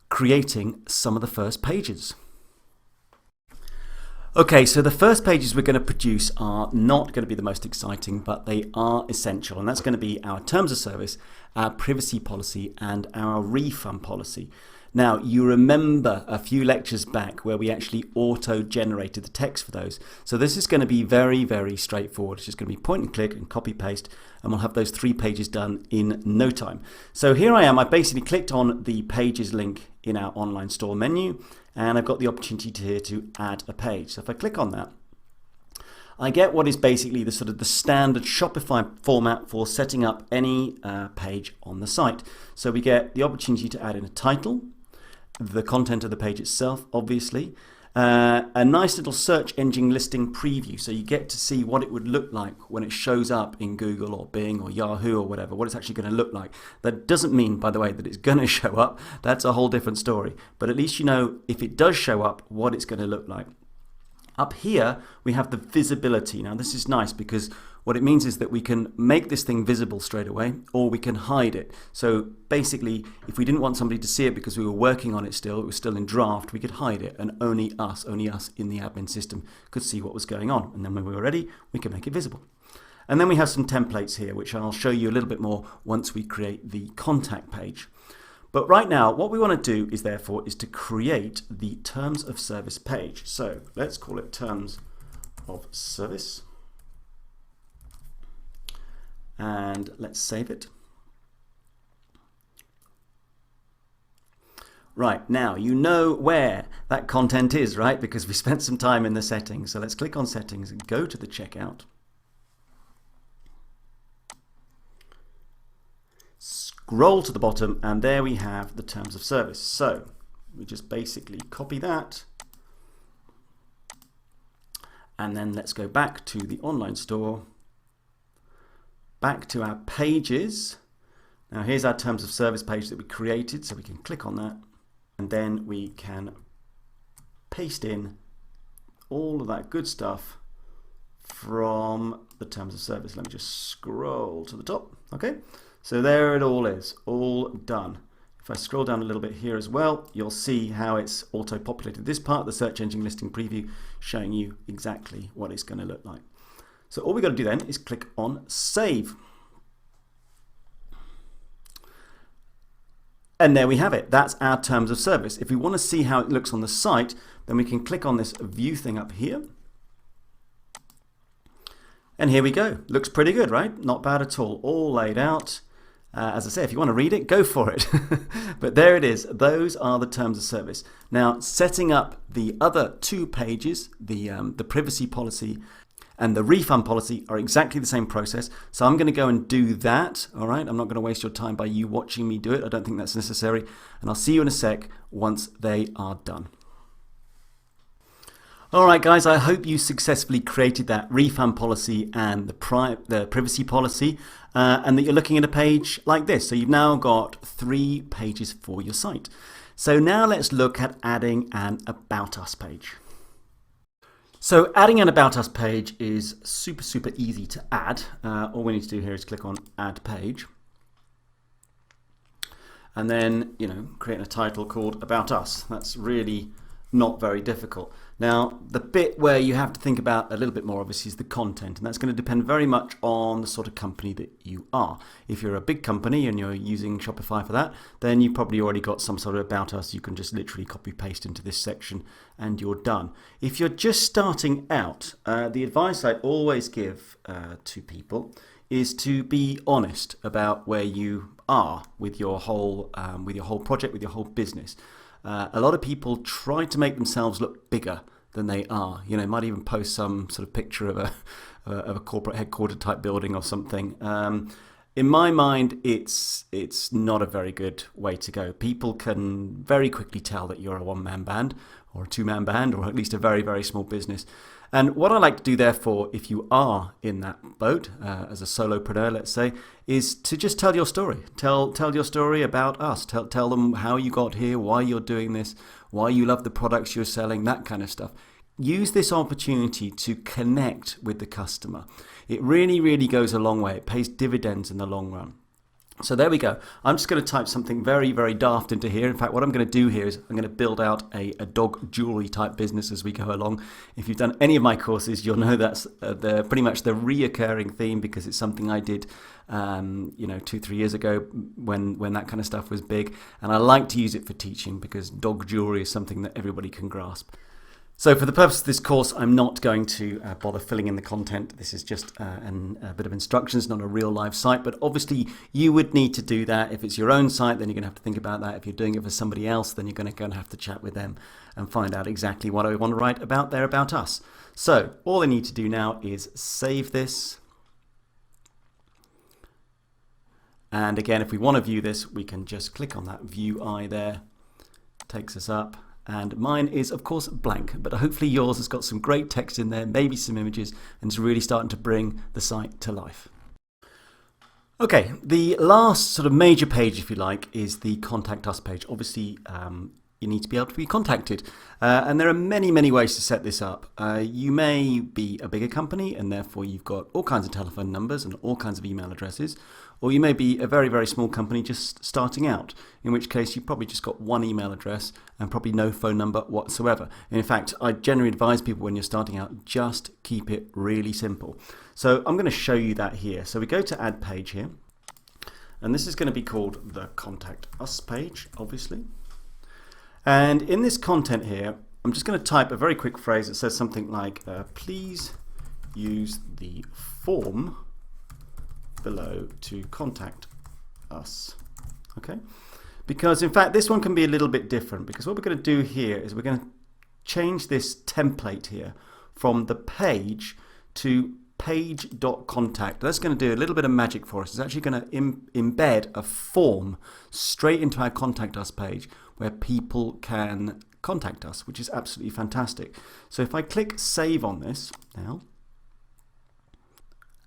creating some of the first pages. Okay, so the first pages we're going to produce are not going to be the most exciting, but they are essential, and that's going to be our terms of service, our privacy policy, and our refund policy. Now, you remember a few lectures back where we actually auto-generated the text for those. So this is going to be very, very straightforward. It's just going to be point and click and copy paste, and we'll have those 3 pages done in no time. So here I am. I basically clicked on the pages link in our online store menu, and I've got the opportunity here to add a page. So if I click on that, I get what is basically the standard Shopify format for setting up any page on the site. So we get the opportunity to add in a title, the content of the page itself, obviously, a nice little search engine listing preview, so you get to see what it would look like when it shows up in Google or Bing or Yahoo or whatever, what it's actually going to look like. That doesn't mean, by the way, that it's going to show up. That's a whole different story. But at least you know, if it does show up, what it's going to look like. Up here, we have the visibility. Now, this is nice because what it means is that we can make this thing visible straight away, or we can hide it. So basically, if we didn't want somebody to see it because we were working on it still, it was still in draft, we could hide it, and only us in the admin system could see what was going on. And then when we were ready, we could make it visible. And then we have some templates here, which I'll show you a little bit more once we create the contact page. But right now, what we want to do is therefore is to create the terms of service page. So let's call it terms of service. And let's save it. Right, now you know where that content is, right? Because we spent some time in the settings. So let's click on settings and go to the checkout. Scroll to the bottom, and there we have the terms of service. So we just basically copy that, and then let's go back to the online store, back to our pages. Now here's our terms of service page that we created, so we can click on that, and then we can paste in all of that good stuff from the terms of service. Let me just scroll to the top. Okay. So there it all is, all done. If I scroll down a little bit here as well, you'll see how it's auto-populated this part, the search engine listing preview, showing you exactly what it's going to look like. So all we've got to do then is click on Save. And there we have it. That's our terms of service. If we want to see how it looks on the site, then we can click on this view thing up here. And here we go. Looks pretty good, right? Not bad at all laid out. As I say, if you want to read it, go for it. But there it is. Those are the terms of service. Now, setting up the other 2 pages, the privacy policy and the refund policy, are exactly the same process. So I'm going to go and do that. All right. I'm not going to waste your time by you watching me do it. I don't think that's necessary. And I'll see you in a sec once they are done. All right, guys, I hope you successfully created that refund policy and the privacy policy, and that you're looking at a page like this. So you've now got 3 pages for your site. So now let's look at adding an About Us page. So adding an About Us page is super easy to add. All we need to do here is click on Add Page. And then, create a title called About Us. That's really not very difficult. Now, the bit where you have to think about a little bit more, obviously, is the content, and that's going to depend very much on the sort of company that you are. If you're a big company and you're using Shopify for that, then you've probably already got some sort of about us. You can just literally copy paste into this section and you're done. If you're just starting out, the advice I always give to people is to be honest about where you are with your whole project, with your whole business. A lot of people try to make themselves look bigger than they are. You know, might even post some sort of picture of a corporate headquarter type building or something. In my mind, it's not a very good way to go. People can very quickly tell that you're a one-man band or a two-man band, or at least a very, very small business. And what I like to do, therefore, if you are in that boat, as a solopreneur, let's say, is to just tell your story. Tell your story about us. Tell them how you got here, why you're doing this, why you love the products you're selling, that kind of stuff. Use this opportunity to connect with the customer. It really, really goes a long way. It pays dividends in the long run. So there we go. I'm just going to type something very, very daft into here. In fact, what I'm going to do here is I'm going to build out a dog jewelry type business as we go along. If you've done any of my courses, you'll know that's pretty much the reoccurring theme, because it's something I did 2-3 years ago when that kind of stuff was big. And I like to use it for teaching because dog jewelry is something that everybody can grasp. So for the purpose of this course, I'm not going to bother filling in the content. This is just a bit of instructions, not a real live site. But obviously, you would need to do that. If it's your own site, then you're going to have to think about that. If you're doing it for somebody else, then you're going to have to chat with them and find out exactly what I want to write about there about us. So all I need to do now is save this. And again, if we want to view this, we can just click on that view eye there. Takes us up. And mine is, of course, blank, but hopefully yours has got some great text in there, maybe some images, and it's really starting to bring the site to life. Okay, the last sort of major page, if you like, is the Contact Us page. Obviously, you need to be able to be contacted. And there are many, many ways to set this up. You may be a bigger company and therefore you've got all kinds of telephone numbers and all kinds of email addresses. Or you may be a very, very small company just starting out, in which case you've probably just got one email address and probably no phone number whatsoever. And in fact, I generally advise people when you're starting out, just keep it really simple. So I'm going to show you that here. So we go to Add Page here. And this is going to be called the Contact Us page, obviously. And in this content here, I'm just going to type a very quick phrase that says something like, please use the form below to contact us. Okay? Because in fact, this one can be a little bit different, because what we're going to do here is we're going to change this template here from the page to page.contact. That's going to do a little bit of magic for us. It's actually going to embed a form straight into our Contact Us page where people can contact us, which is absolutely fantastic. So if I click Save on this now,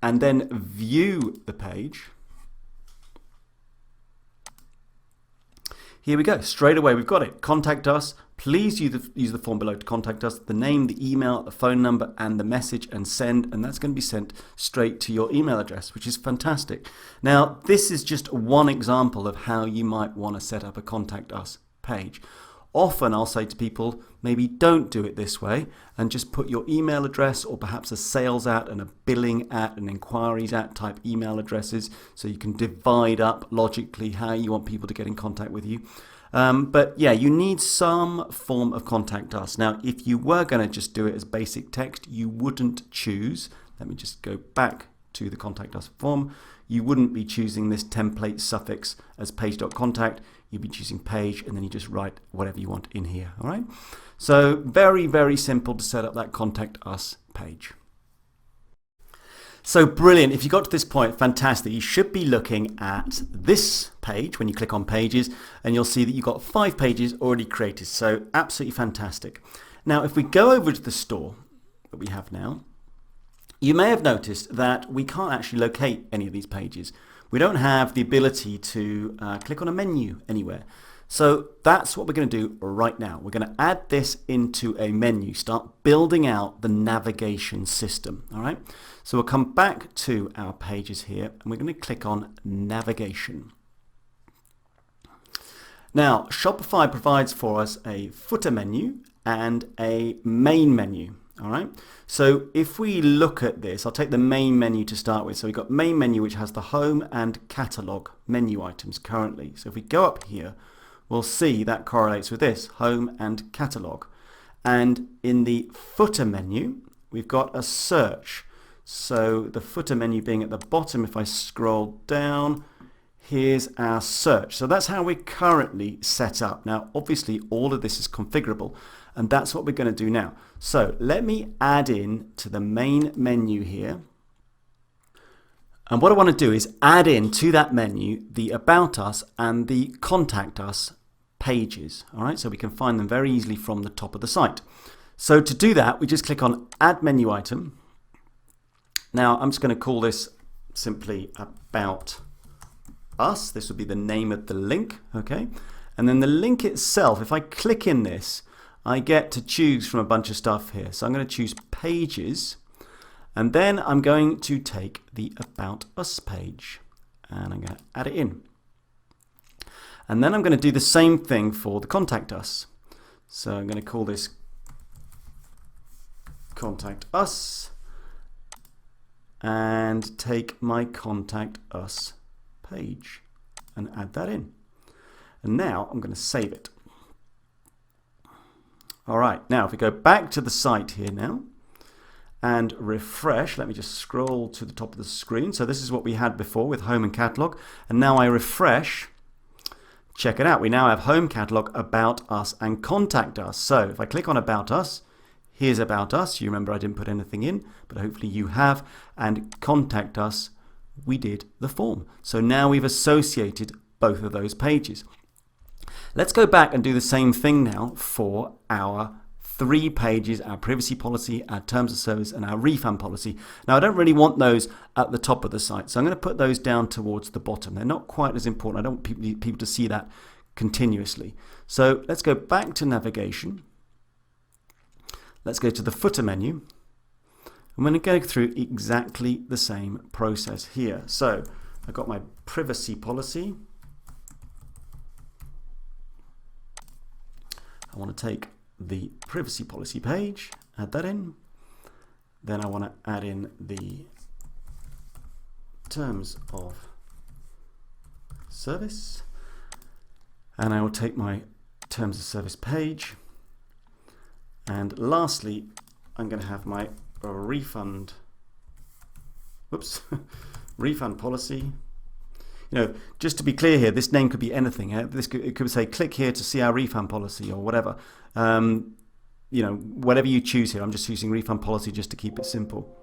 and then view the page, here we go. Straight away, we've got it. Contact us. Please use the form below to contact us. The name, the email, the phone number, and the message, and send. And that's going to be sent straight to your email address, which is fantastic. Now, this is just one example of how you might want to set up a Contact Us page. Often I'll say to people, maybe don't do it this way and just put your email address or perhaps a sales at and a billing at and inquiries at type email addresses, so you can divide up logically how you want people to get in contact with you. But yeah, you need some form of Contact Us. Now, if you were going to just do it as basic text, you wouldn't choose, let me just go back to the Contact Us form, you wouldn't be choosing this template suffix as page.contact. You'd be choosing page, and then you just write whatever you want in here. All right. So very, very simple to set up that Contact Us page. So brilliant. If you got to this point, fantastic. You should be looking at this page when you click on pages, and you'll see that you've got 5 pages already created. So absolutely fantastic. Now, if we go over to the store that we have now, you may have noticed that we can't actually locate any of these pages. We don't have the ability to click on a menu anywhere. So that's what we're going to do right now. We're going to add this into a menu, start building out the navigation system. All right. So we'll come back to our pages here, and we're going to click on navigation. Now, Shopify provides for us a footer menu and a main menu. All right. So if we look at this, I'll take the main menu to start with. So we've got main menu, which has the home and catalog menu items currently. So if we go up here, we'll see that correlates with this, home and catalog. And in the footer menu, we've got a search. So the footer menu being at the bottom, if I scroll down, here's our search. So that's how we're currently set up. Now, obviously, all of this is configurable, and that's what we're going to do now. So let me add in to the main menu here. And what I want to do is add in to that menu the About Us and the Contact Us pages. All right, so we can find them very easily from the top of the site. So to do that, we just click on Add Menu Item. Now, I'm just going to call this simply About Us. This would be the name of the link, okay? And then the link itself, if I click in this, I get to choose from a bunch of stuff here. So I'm going to choose Pages, and then I'm going to take the About Us page, and I'm going to add it in. And then I'm going to do the same thing for the Contact Us. So I'm going to call this Contact Us, and take my Contact Us page and add that in. And now I'm going to save it. All right, now if we go back to the site here now and refresh, let me just scroll to the top of the screen. So this is what we had before with home and catalog. And now I refresh, check it out. We now have home, catalog, About Us and Contact Us. So if I click on About Us, here's About Us. You remember I didn't put anything in, but hopefully you have. And Contact Us, we did the form. So now we've associated both of those pages. Let's go back and do the same thing now for our 3 pages, our privacy policy, our terms of service, and our refund policy. Now, I don't really want those at the top of the site, so I'm going to put those down towards the bottom. They're not quite as important. I don't want people to see that continuously. So let's go back to navigation. Let's go to the footer menu. I'm going to go through exactly the same process here. So I've got my privacy policy. I want to take the privacy policy page, add that in. Then I want to add in the terms of service. And I will take my terms of service page. And lastly, I'm going to have my refund policy. You know, just to be clear here, this name could be anything. It could say, click here to see our refund policy or whatever. You know, whatever you choose here. I'm just using refund policy just to keep it simple.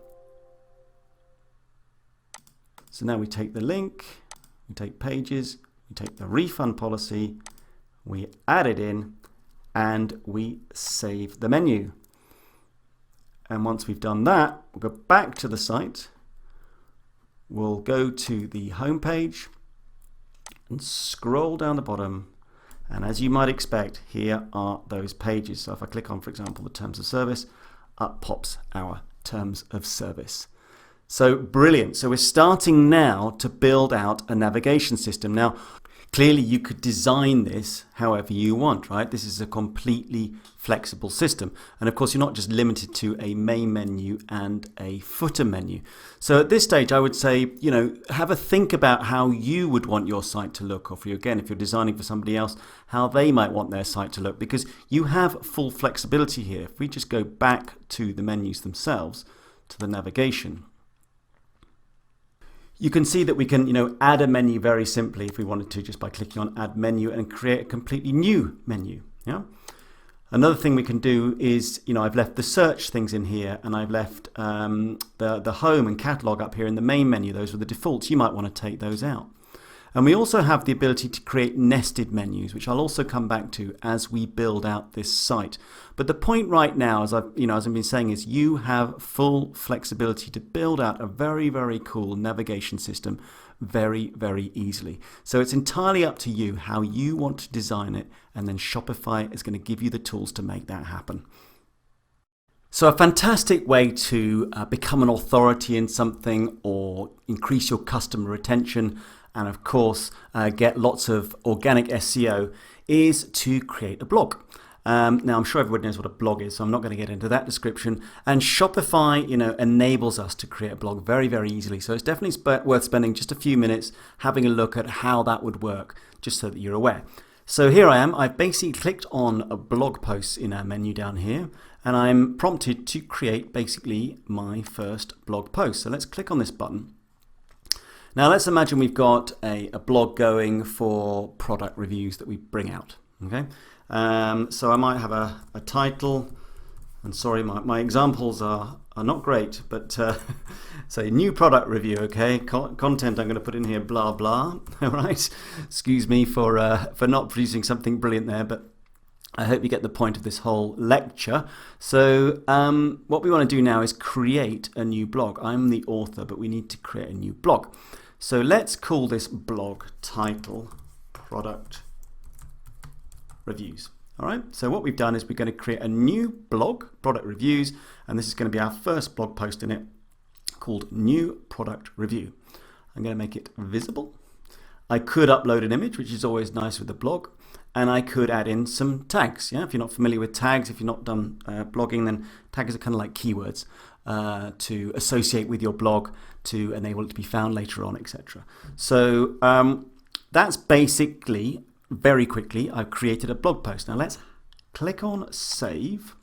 So now we take the link, we take pages, we take the refund policy, we add it in, and we save the menu. And once we've done that, we'll go back to the site. We'll go to the home page and scroll down the bottom. And as you might expect, here are those pages. So if I click on, for example, the terms of service, up pops our terms of service. So brilliant. So we're starting now to build out a navigation system. Now, clearly you could design this however you want, right? This is a completely flexible system. And of course, you're not just limited to a main menu and a footer menu. So at this stage, I would say, you know, have a think about how you would want your site to look, or for you, again, if you're designing for somebody else, how they might want their site to look, because you have full flexibility here. If we just go back to the menus themselves, to the navigation, you can see that we can, you know, add a menu very simply if we wanted to, just by clicking on Add Menu and create a completely new menu. Yeah. Another thing we can do is, you know, I've left the search things in here, and I've left the home and catalog up here in the main menu. Those were the defaults. You might want to take those out. And we also have the ability to create nested menus, which I'll also come back to as we build out this site. But the point right now, as I've been saying, is you have full flexibility to build out a very, very cool navigation system very, very easily. So it's entirely up to you how you want to design it, and then Shopify is going to give you the tools to make that happen. So a fantastic way to become an authority in something, or increase your customer retention, and of course get lots of organic SEO, is to create a blog. Now, I'm sure everybody knows what a blog is, so I'm not going to get into that description. And Shopify, enables us to create a blog very, very easily. So it's definitely worth spending just a few minutes having a look at how that would work, just so that you're aware. So here I am. I've basically clicked on a blog post in our menu down here, and I'm prompted to create basically my first blog post. So let's click on this button. Now let's imagine we've got a blog going for product reviews that we bring out. Okay. So I might have a title, and sorry, my examples are not great, but say new product review, okay? Content I'm going to put in here, blah blah. All right, excuse me for not producing something brilliant there, but I hope you get the point of this whole lecture. So what we want to do now is create a new blog. I'm the author, but we need to create a new blog. So let's call this blog title Product Reviews. All right, so what we've done is we're going to create a new blog, Product Reviews, and this is going to be our first blog post in it called New Product Review. I'm going to make it visible. I could upload an image, which is always nice with the blog, and I could add in some tags. Yeah, if you're not familiar with tags, if you've not done blogging, then tags are kind of like keywords to associate with your blog to enable it to be found later on, etc. So that's basically, very quickly, I've created a blog post. Now let's click on save.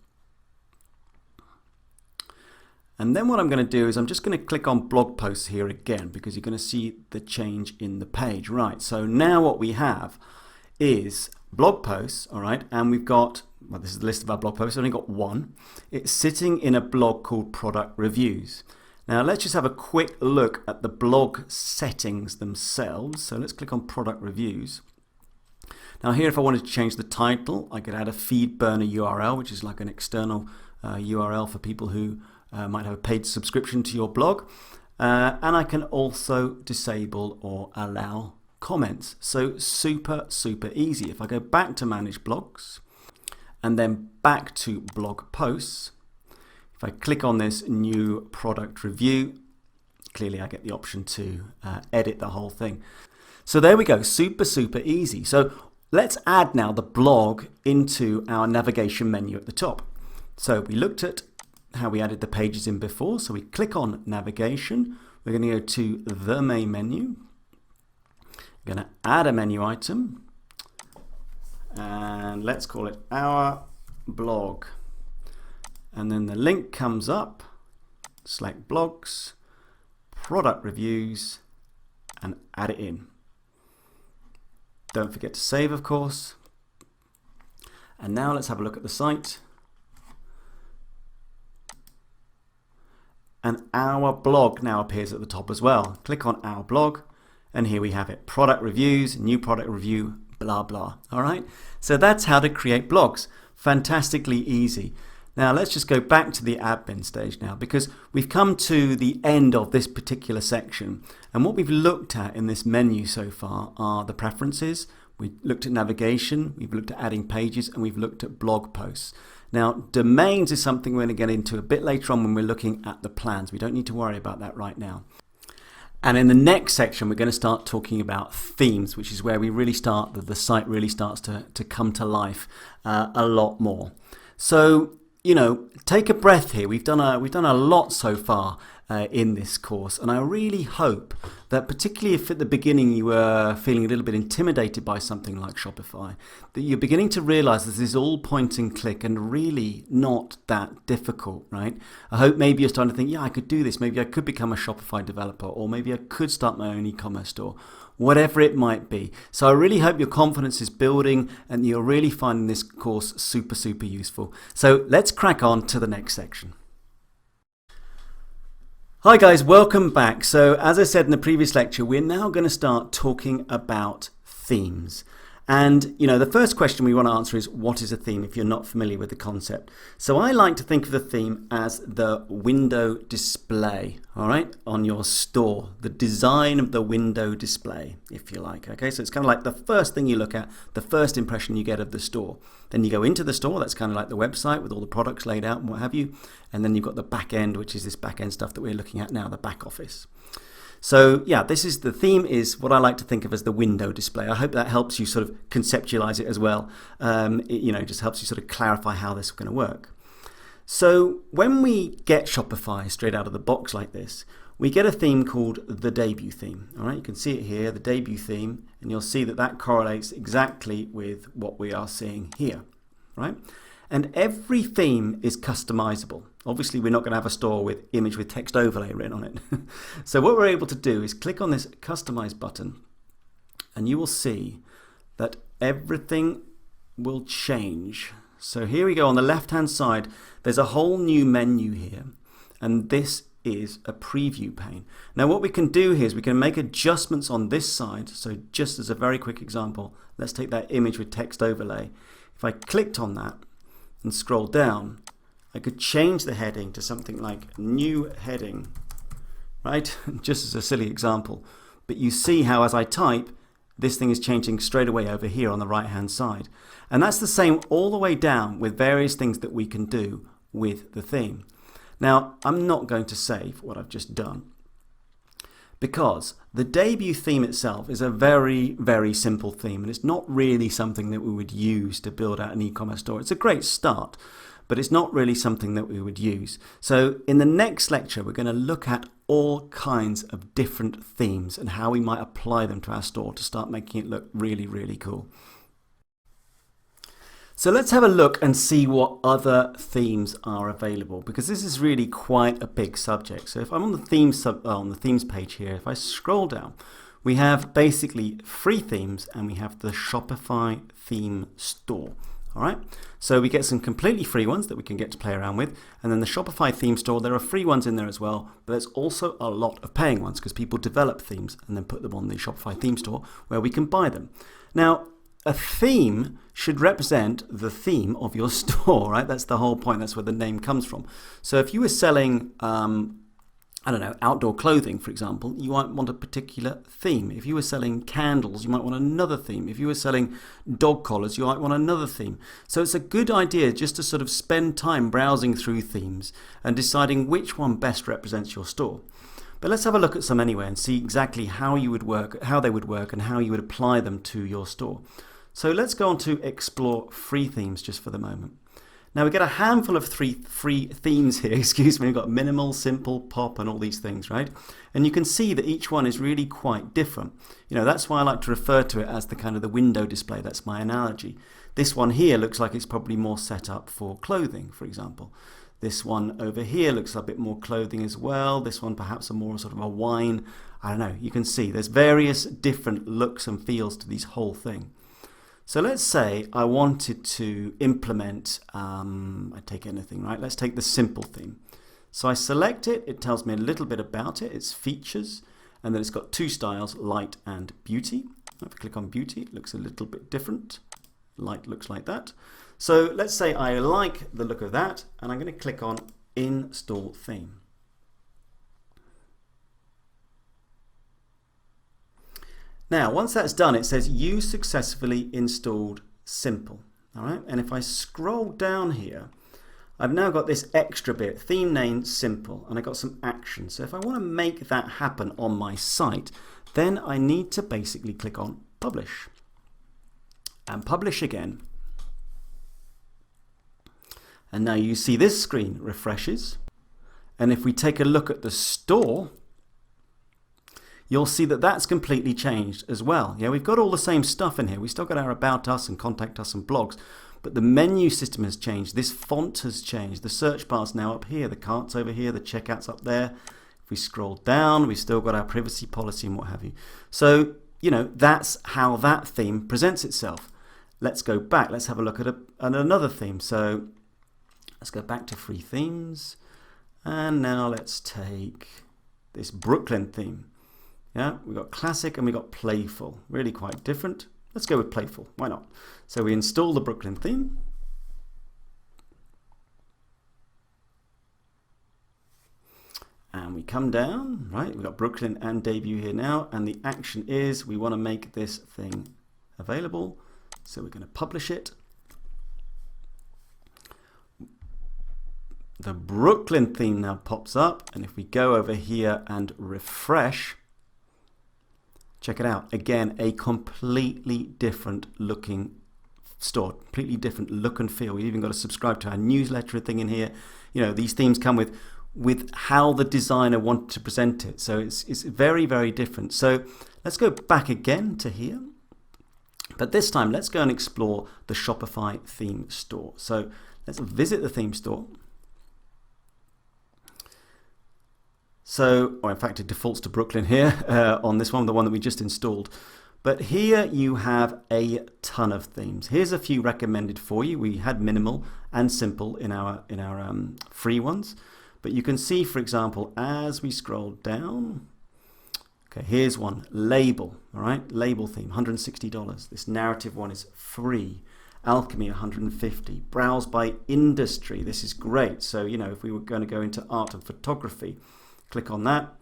And then what I'm going to do is I'm just going to click on blog posts here again, because you're going to see the change in the page. Right, so now what we have is blog posts, all right, and we've got, well, this is the list of our blog posts. I've only got one. It's sitting in a blog called Product Reviews. Now let's just have a quick look at the blog settings themselves. So let's click on Product Reviews. Now here, if I wanted to change the title, I could add a feed burner URL, which is like an external URL for people who might have a paid subscription to your blog. And I can also disable or allow comments. So super, super easy. If I go back to Manage Blogs and then back to Blog Posts, if I click on this New Product Review, clearly I get the option to edit the whole thing. So there we go, super, super easy. So let's add now the blog into our navigation menu at the top. So we looked at how we added the pages in before. So we click on navigation. We're going to go to the main menu. We're going to add a menu item. And let's call it our blog. And then the link comes up. Select blogs, product reviews, and add it in. Don't forget to save, of course. And now let's have a look at the site. And our blog now appears at the top as well. Click on our blog, and here we have it. Product reviews, new product review, blah, blah. All right. So that's how to create blogs. Fantastically easy. Now let's just go back to the admin stage now, because we've come to the end of this particular section, and what we've looked at in this menu so far are the preferences. We looked at navigation, we've looked at adding pages, and we've looked at blog posts. Now domains is something we're going to get into a bit later on when we're looking at the plans. We don't need to worry about that right now. And in the next section we're going to start talking about themes, which is where we really start, the site really starts to come to life a lot more. So take a breath here. We've done a lot so far in this course, and I really hope that, particularly if at the beginning you were feeling a little bit intimidated by something like Shopify, that you're beginning to realize this is all point and click and really not that difficult, right? I hope maybe you're starting to think, yeah, I could do this. Maybe I could become a Shopify developer, or maybe I could start my own e-commerce store, whatever it might be. So I really hope your confidence is building and you're really finding this course super, super useful. So let's crack on to the next section. Hi guys, welcome back. So as I said in the previous lecture, we're now going to start talking about themes. And the first question we want to answer is, what is a theme, if you're not familiar with the concept? So I like to think of the theme as the window display, all right, on your store, the design of the window display, if you like. Okay, so it's kind of like the first thing you look at, the first impression you get of the store. Then you go into the store, that's kind of like the website with all the products laid out and what have you. And then you've got the back end, which is this back end stuff that we're looking at now, the back office. So yeah, this is the theme is what I like to think of as the window display. I hope that helps you sort of conceptualize it as well. It just helps you sort of clarify how this is going to work. So when we get Shopify straight out of the box like this, we get a theme called the debut theme. All right, you can see it here, the debut theme, and you'll see that that correlates exactly with what we are seeing here, right? And every theme is customizable. Obviously, we're not going to have a store with image with text overlay written on it. So what we're able to do is click on this customize button, and you will see that everything will change. So here we go on the left-hand side, there's a whole new menu here, and this is a preview pane. Now what we can do here is we can make adjustments on this side. So just as a very quick example, let's take that image with text overlay. If I clicked on that and scroll down, I could change the heading to something like new heading, right? Just as a silly example. But you see how as I type, this thing is changing straight away over here on the right hand side. And that's the same all the way down with various things that we can do with the theme. Now, I'm not going to save what I've just done because the debut theme itself is a very, very simple theme, and it's not really something that we would use to build out an e-commerce store. It's a great start, but it's not really something that we would use. So in the next lecture, we're going to look at all kinds of different themes and how we might apply them to our store to start making it look really, really cool. So let's have a look and see what other themes are available, because this is really quite a big subject. So if I'm on the themes page here, if I scroll down, we have basically free themes and we have the Shopify theme store. All right, so we get some completely free ones that we can get to play around with, and then the Shopify theme store, there are free ones in there as well, but there's also a lot of paying ones because people develop themes and then put them on the Shopify theme store where we can buy them. Now, a theme should represent the theme of your store, right? That's the whole point. That's where the name comes from. So if you were selling, outdoor clothing, for example, you might want a particular theme. If you were selling candles, you might want another theme. If you were selling dog collars, you might want another theme. So it's a good idea just to sort of spend time browsing through themes and deciding which one best represents your store. But let's have a look at some anyway and see exactly how you would work, how they would work, and how you would apply them to your store. So let's go on to explore free themes just for the moment. Now we get a handful of free themes here, excuse me. We've got minimal, simple, pop, and all these things, right? And you can see that each one is really quite different. You know, that's why I like to refer to it as the kind of the window display. That's my analogy. This one here looks like it's probably more set up for clothing, for example. This one over here looks a bit more clothing as well. This one perhaps a more sort of a wine. I don't know. You can see there's various different looks and feels to this whole thing. So let's say I wanted to implement, I take anything, right? Let's take the simple theme. So I select it, it tells me a little bit about it, its features, and then it's got two styles, light and beauty. If I click on beauty, it looks a little bit different. Light looks like that. So let's say I like the look of that, and I'm going to click on install theme. Now, once that's done, it says you successfully installed simple. All right, and if I scroll down here, I've now got this extra bit, theme name simple, and I got some actions. So if I want to make that happen on my site, then I need to basically click on publish and publish again. And now you see this screen refreshes. And if we take a look at the store, you'll see that that's completely changed as well. Yeah, we've got all the same stuff in here. We've still got our About Us and Contact Us and blogs, but the menu system has changed. This font has changed. The search bar's now up here. The cart's over here. The checkout's up there. If we scroll down, we've still got our privacy policy and what have you. So, you know, that's how that theme presents itself. Let's go back. Let's have a look at another theme. So let's go back to free themes. And now let's take this Brooklyn theme. Yeah, we've got classic and we've got playful, really quite different. Let's go with playful, why not? So we install the Brooklyn theme. And we come down, right? We've got Brooklyn and debut here now. And the action is we want to make this thing available. So we're going to publish it. The Brooklyn theme now pops up. And if we go over here and refresh, Check it out. Again, a completely different looking store, completely different look and feel. You've even got to subscribe to our newsletter thing in here. You know, these themes come with how the designer wanted to present it. So it's very, very different. So let's go back again to here. But this time, let's go and explore the Shopify theme store. So let's visit the theme store. So, or in fact, it defaults to Brooklyn here on this one, the one that we just installed. But here you have a ton of themes. Here's a few recommended for you. We had minimal and simple in our free ones. But you can see, for example, as we scroll down, okay, here's one, label, all right? Label theme, $160. This narrative one is free. Alchemy, $150. Browse by industry. This is great. So, you know, if we were going to go into art and photography, click on that.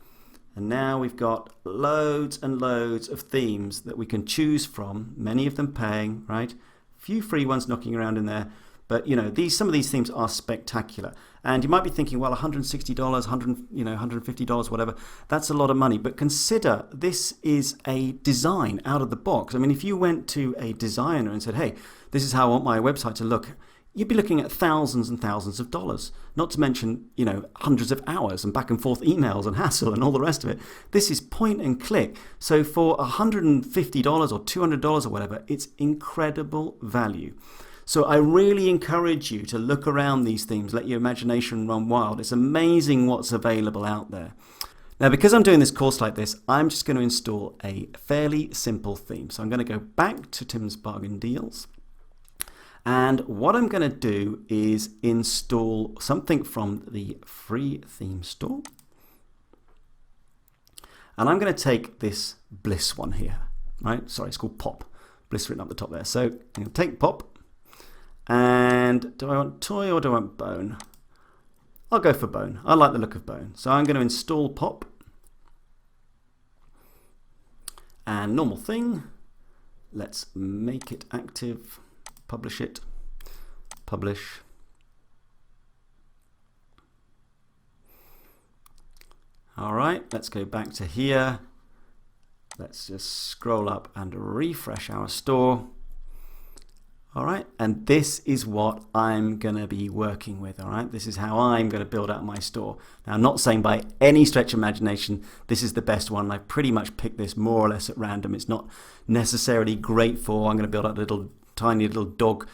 And now we've got loads and loads of themes that we can choose from, many of them paying, right? A few free ones knocking around in there. But, you know, some of these themes are spectacular. And you might be thinking, well, $160, $150, whatever, that's a lot of money. But consider this is a design out of the box. I mean, if you went to a designer and said, hey, this is how I want my website to look, you'd be looking at thousands and thousands of dollars, not to mention, you know, hundreds of hours and back and forth emails and hassle and all the rest of it. This is point and click. So for $150 or $200 or whatever, it's incredible value. So I really encourage you to look around these themes, let your imagination run wild. It's amazing what's available out there. Now, because I'm doing this course like this, I'm just going to install a fairly simple theme. So I'm going to go back to Tim's Bargain Deals. And what I'm going to do is install something from the free theme store. And I'm going to take this Bliss one here, right? Sorry, it's called Pop. Bliss written up the top there. So I'm going to take Pop. And do I want toy or do I want bone? I'll go for bone. I like the look of bone. So I'm going to install Pop. And normal thing. Let's make it active. Publish it. Publish. All right, let's go back to here. Let's just scroll up and refresh our store. All right, and this is what I'm going to be working with, all right? This is how I'm going to build out my store. Now, I'm not saying by any stretch of imagination this is the best one. I pretty much picked this more or less at random. It's not necessarily great for, I'm going to build out a tiny little dog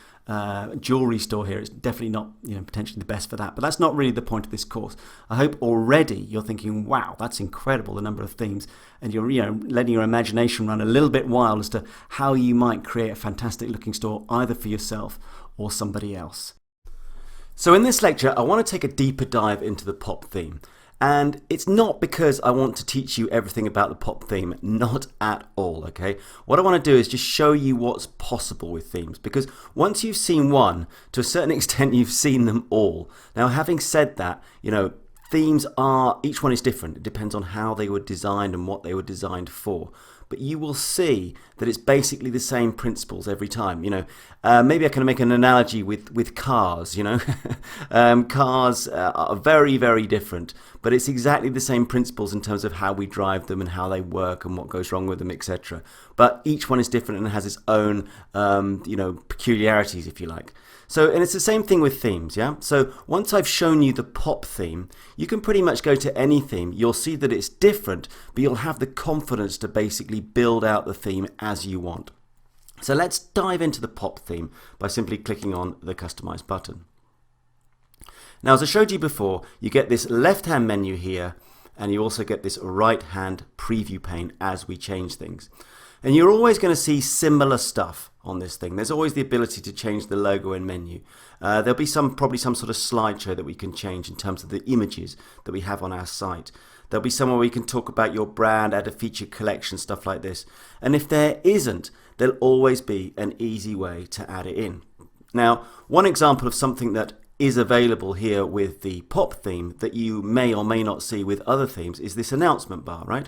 jewelry store here. It's definitely not, you know, potentially the best for that, but that's not really the point of this course. I hope already you're thinking, wow, that's incredible, the number of themes, and you're, you know, letting your imagination run a little bit wild as to how you might create a fantastic looking store either for yourself or somebody else. So in this lecture, I want to take a deeper dive into the Pop theme. And it's not because I want to teach you everything about the Pop theme, not at all, okay? What I want to do is just show you what's possible with themes, because once you've seen one, to a certain extent you've seen them all. Now, having said that, you know, themes are, each one is different. It depends on how they were designed and what they were designed for. But you will see that it's basically the same principles every time. You know, maybe I can make an analogy with cars. You know, cars are very, very different, but it's exactly the same principles in terms of how we drive them and how they work and what goes wrong with them, etc. But each one is different and has its own, you know, peculiarities, if you like. So, and it's the same thing with themes, yeah? So once I've shown you the Pop theme, you can pretty much go to any theme. You'll see that it's different, but you'll have the confidence to basically build out the theme as you want. So let's dive into the Pop theme by simply clicking on the Customize button. Now, as I showed you before, you get this left-hand menu here, and you also get this right-hand preview pane as we change things. And you're always going to see similar stuff on this thing. There's always the ability to change the logo and menu. There'll be probably some sort of slideshow that we can change in terms of the images that we have on our site. There'll be somewhere where you can talk about your brand, add a featured collection, stuff like this. And if there isn't, there'll always be an easy way to add it in. Now, one example of something that is available here with the Pop theme that you may or may not see with other themes is this announcement bar, right?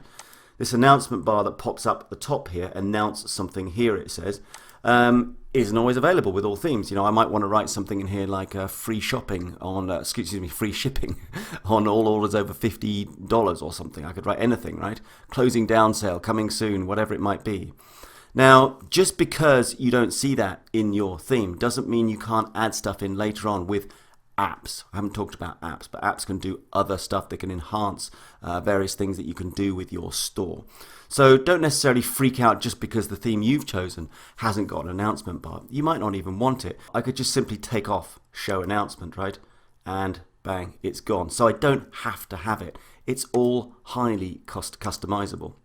This announcement bar that pops up at the top here, announce something here, it says. isn't always available with all themes. I might want to write something in here like free shopping on, free shipping on all orders over $50 or something. I could write anything, right? Closing down sale, coming soon, whatever it might be. Now, just because you don't see that in your theme doesn't mean you can't add stuff in later on with apps. I haven't talked about apps, but apps can do other stuff. They can enhance various things that you can do with your store. So don't necessarily freak out just because the theme you've chosen hasn't got an announcement bar. You might not even want it. I could just simply take off show announcement, right? And bang, it's gone. So I don't have to have it. It's all highly customizable.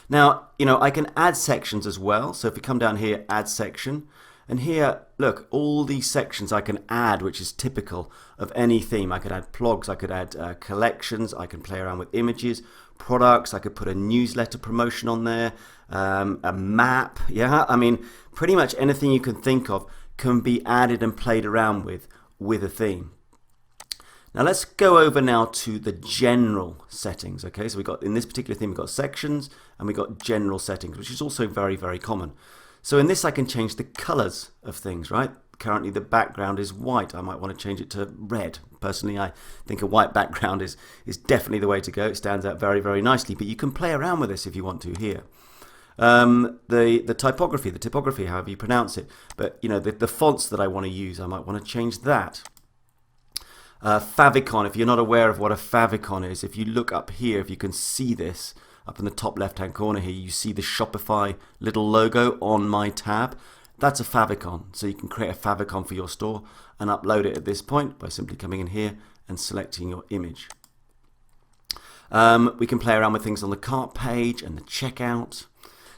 Now, I can add sections as well. So if we come down here, add section, and here, look, all these sections I can add, which is typical of any theme. I could add blogs, I could add collections, I can play around with images, products, I could put a newsletter promotion on there, a map, yeah? I mean, pretty much anything you can think of can be added and played around with a theme. Now let's go over now to the general settings, okay? So in this particular theme, we've got sections and we've got general settings, which is also very, very common. So in this, I can change the colors of things, right? Currently the background is white. I might want to change it to red. Personally, I think a white background is definitely the way to go. It stands out very, very nicely, but you can play around with this if you want to here. The typography, however you pronounce it, but the fonts that I want to use, I might want to change that. Favicon, if you're not aware of what a favicon is, if you look up here, if you can see this, up in the top left hand corner here, you see the Shopify little logo on my tab. That's a favicon. So you can create a favicon for your store and upload it at this point by simply coming in here and selecting your image. We can play around with things on the cart page and the checkout.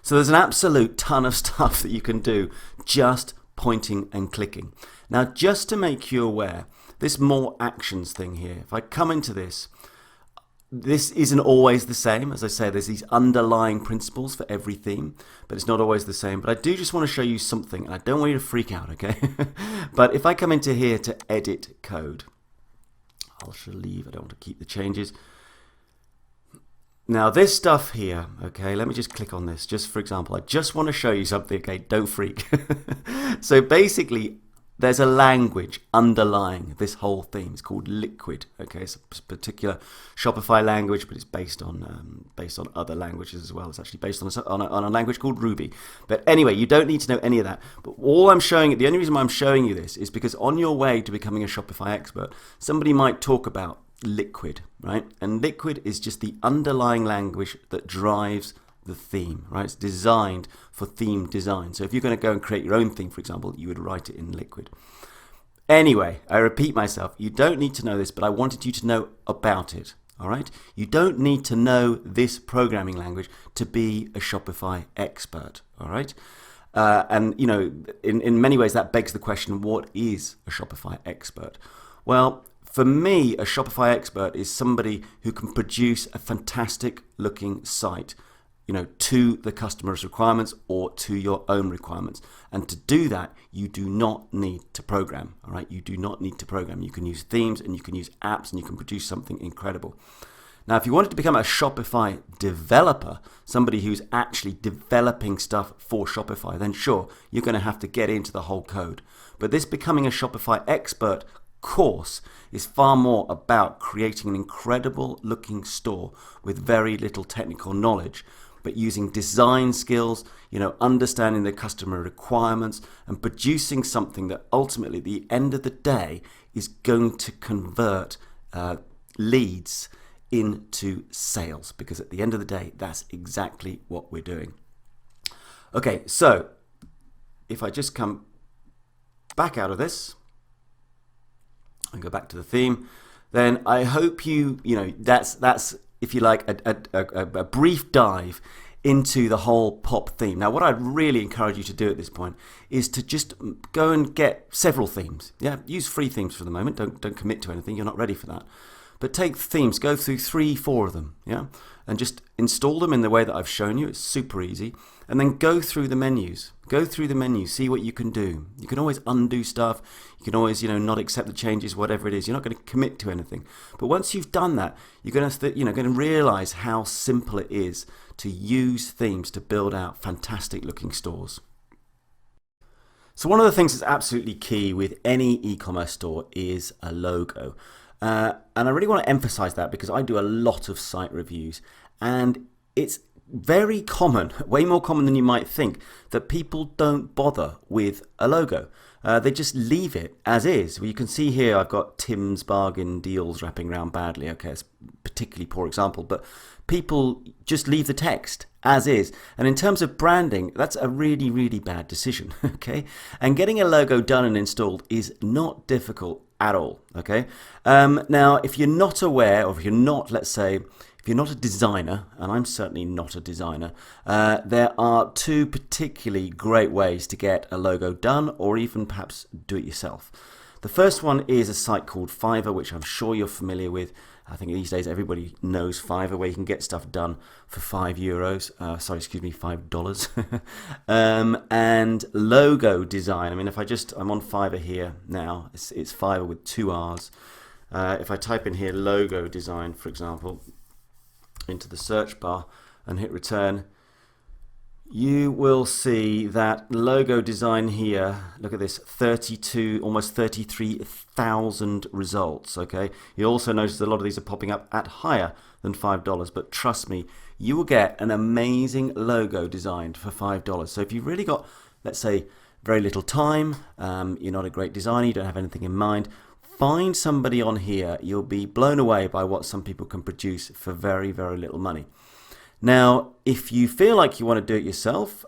So there's an absolute ton of stuff that you can do just pointing and clicking. Now, just to make you aware, this more actions thing here, if I come into this isn't always the same. As I say, there's these underlying principles for every theme, but it's not always the same. But I do just want to show you something, and I don't want you to freak out, okay? But if I come into here to edit code, I'll just leave. I don't want to keep the changes. Now this stuff here, okay, let me just click on this. Just for example, I just want to show you something, okay? Don't freak. So basically, there's a language underlying this whole theme. It's called Liquid. Okay, it's a particular Shopify language, but it's based on other languages as well. It's actually based on a language called Ruby. But anyway, you don't need to know any of that. But all I'm showing you, the only reason why I'm showing you this is because on your way to becoming a Shopify expert, somebody might talk about Liquid, right? And Liquid is just the underlying language that drives the theme, right? It's designed for theme design. So if you're going to go and create your own theme, for example, you would write it in Liquid. Anyway, I repeat myself, you don't need to know this, but I wanted you to know about it, all right? You don't need to know this programming language to be a Shopify expert, all right? And, in many ways, that begs the question, what is a Shopify expert? Well, for me, a Shopify expert is somebody who can produce a fantastic looking site to the customer's requirements or to your own requirements. And to do that, you do not need to program, all right? You do not need to program. You can use themes and you can use apps and you can produce something incredible. Now, if you wanted to become a Shopify developer, somebody who's actually developing stuff for Shopify, then sure, you're going to have to get into the whole code. But this becoming a Shopify expert course is far more about creating an incredible looking store with very little technical knowledge, but using design skills, understanding the customer requirements and producing something that ultimately at the end of the day is going to convert leads into sales, because at the end of the day, that's exactly what we're doing. Okay, so if I just come back out of this and go back to the theme, then I hope that's if you like a brief dive into the whole pop theme. Now, what I'd really encourage you to do at this point is to just go and get several themes. Yeah, use free themes for the moment. Don't commit to anything. You're not ready for that. But take themes, go through 3-4 of them, yeah, and just install them in the way that I've shown you. It's super easy. And then go through the menus. Go through the menus, see what you can do. You can always undo stuff. You can always, not accept the changes, whatever it is. You're not going to commit to anything. But once you've done that, you're going to realize how simple it is to use themes to build out fantastic looking stores. So one of the things that's absolutely key with any e-commerce store is a logo. And I really want to emphasize that because I do a lot of site reviews, and it's very common, way more common than you might think, that people don't bother with a logo. They just leave it as is. Well, you can see here I've got Tim's bargain deals wrapping around badly. Okay, it's a particularly poor example, but people just leave the text as is. And in terms of branding, that's a really, really bad decision. Okay, and getting a logo done and installed is not difficult at all. Okay, now if you're not aware, or if you're not, let's say, if you're not a designer, and I'm certainly not a designer, there are two particularly great ways to get a logo done, or even perhaps do it yourself. The first one is a site called Fiverr, which I'm sure you're familiar with. I think these days everybody knows Fiverr, where you can get stuff done for $5. And logo design. I mean, if I'm on Fiverr here now. It's Fiverr with 2 R's. If I type in here logo design, for example, into the search bar and hit return, you will see that logo design here. Look at this, 32, almost 33,000 results. Okay, you also notice a lot of these are popping up at higher than $5, but trust me, you will get an amazing logo designed for $5. So if you've really got, let's say, very little time, you're not a great designer, you don't have anything in mind, find somebody on here. You'll be blown away by what some people can produce for very, very little money. Now, if you feel like you want to do it yourself,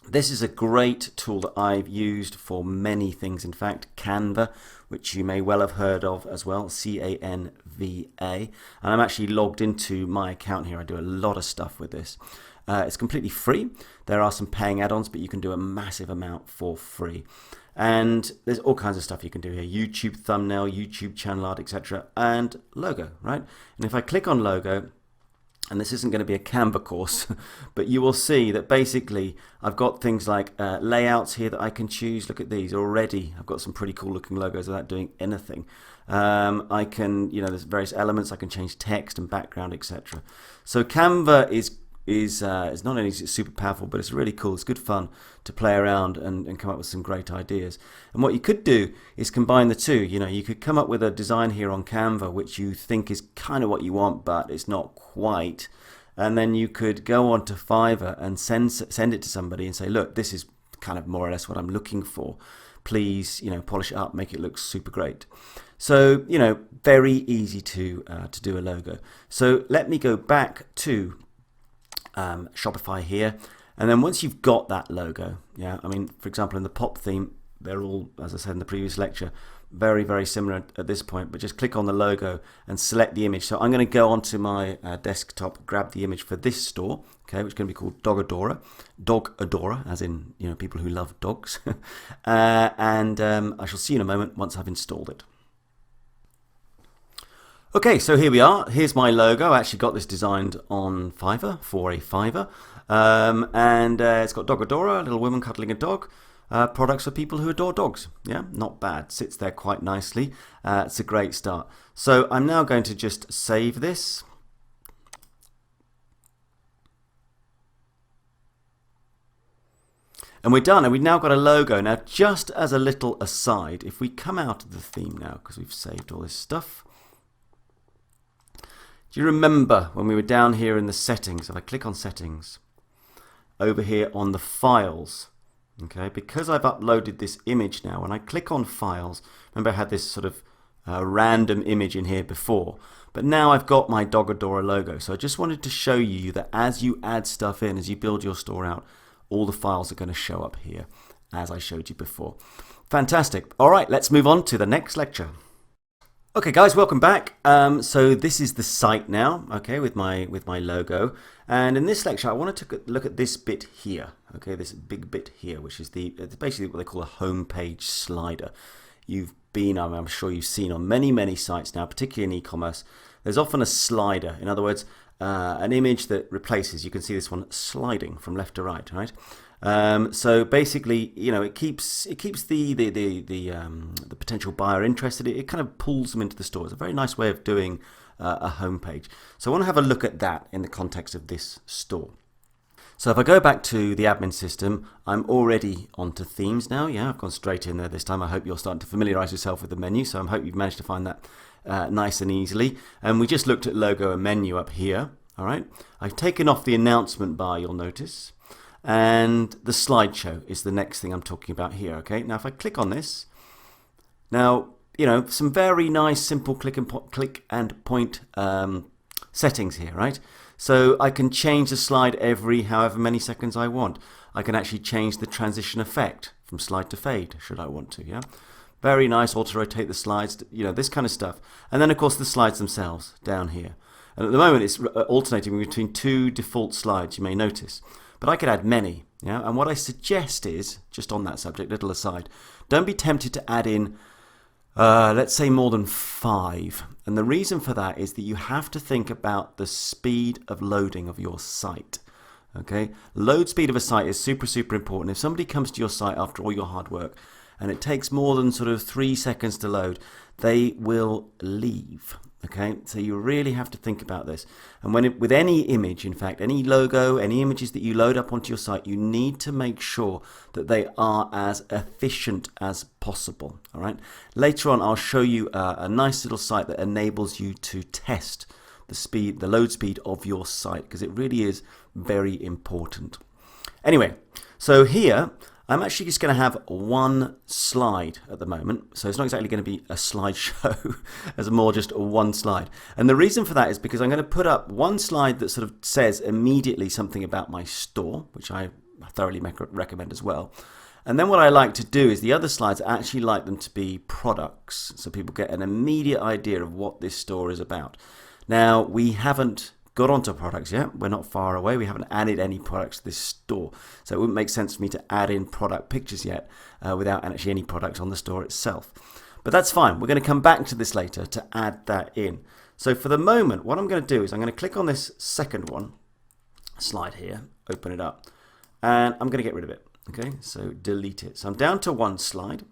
this is a great tool that I've used for many things. In fact, Canva, which you may well have heard of as well, Canva. And I'm actually logged into my account here. I do a lot of stuff with this. It's completely free. There are some paying add-ons, but you can do a massive amount for free. And there's all kinds of stuff you can do here. YouTube thumbnail, YouTube channel art, etc. And logo, right? And if I click on logo, and this isn't going to be a Canva course, but you will see that basically I've got things like layouts here that I can choose. Look at these already. I've got some pretty cool looking logos without doing anything. I can, there's various elements. I can change text and background, etc. So Canva is not only is it super powerful, but it's really cool. It's good fun to play around and come up with some great ideas. And what you could do is combine the two. You could come up with a design here on Canva which you think is kind of what you want, but it's not quite. And then you could go on to Fiverr and send it to somebody and say, look, this is kind of more or less what I'm looking for. Please, polish it up, make it look super great. So, very easy to do a logo. So let me go back to Shopify here, and then once you've got that logo, for example, in the pop theme, they're all, as I said in the previous lecture, very, very similar at this point, but just click on the logo and select the image. So I'm going to go onto my desktop, grab the image for this store, okay, which is going to be called Dog Adorer, as in, people who love dogs. And I shall see you in a moment once I've installed it. Okay, so here we are. Here's my logo. I actually got this designed on Fiverr for a Fiverr. And it's got Dog Adorer, a little woman cuddling a dog. Products for people who adore dogs. Yeah, not bad. Sits there quite nicely. It's a great start. So I'm now going to just save this. And we're done, and we've now got a logo. Now, just as a little aside, if we come out of the theme now, because we've saved all this stuff, do you remember when we were down here in the settings? If I click on settings, over here on the files, okay, because I've uploaded this image now, when I click on files, remember I had this sort of random image in here before, but now I've got my Dog Adorer logo. So I just wanted to show you that as you add stuff in, as you build your store out, all the files are going to show up here, as I showed you before. Fantastic. All right, let's move on to the next lecture. Okay guys, welcome back. So this is the site now, okay, with my logo. And in this lecture, I wanted to look at this bit here, okay, this big bit here, which is it's basically what they call a home page slider. I'm sure you've seen on many sites now, particularly in e-commerce, there's often a slider. In other words, an image that replaces, you can see this one sliding from left to right, right? So basically, it keeps the potential buyer interested. It kind of pulls them into the store. It's a very nice way of doing a homepage. So I want to have a look at that in the context of this store. So if I go back to the admin system, I'm already onto themes now. Yeah, I've gone straight in there this time. I hope you're starting to familiarize yourself with the menu. So I hope you've managed to find that nice and easily. And we just looked at logo and menu up here. All right. I've taken off the announcement bar, you'll notice. And the slideshow is the next thing I'm talking about here. Okay. Now, if I click on this, now, you know, some very nice, simple click and point settings here, right? So I can change the slide every however many seconds I want. I can actually change the transition effect from slide to fade, should I want to, yeah? Very nice, auto-rotate the slides, you know, this kind of stuff. And then, of course, the slides themselves down here. And at the moment, it's alternating between two default slides, you may notice. But I could add many, yeah? And what I suggest is, just on that subject, little aside, don't be tempted to add in let's say more than 5. And the reason for that is that you have to think about the speed of loading of your site. Okay, load speed of a site is super important. If somebody comes to your site after all your hard work and it takes more than sort of 3 seconds to load, they will leave. Okay, so you really have to think about this. And with any image, in fact, any logo, any images that you load up onto your site, you need to make sure that they are as efficient as possible. All right. Later on, I'll show you a nice little site that enables you to test the load speed of your site, because it really is very important. Anyway, so here, I'm actually just going to have one slide at the moment. So it's not exactly going to be a slideshow, as more just one slide. And the reason for that is because I'm going to put up one slide that sort of says immediately something about my store, which I thoroughly recommend as well. And then what I like to do is the other slides, I actually like them to be products, so people get an immediate idea of what this store is about. Now, we haven't got onto products yet. We're not far away. We haven't added any products to this store. So it wouldn't make sense for me to add in product pictures yet without actually any products on the store itself. But that's fine. We're going to come back to this later to add that in. So for the moment, what I'm going to do is I'm going to click on this second slide here, open it up, and I'm going to get rid of it. Okay, so delete it. So I'm down to one slide.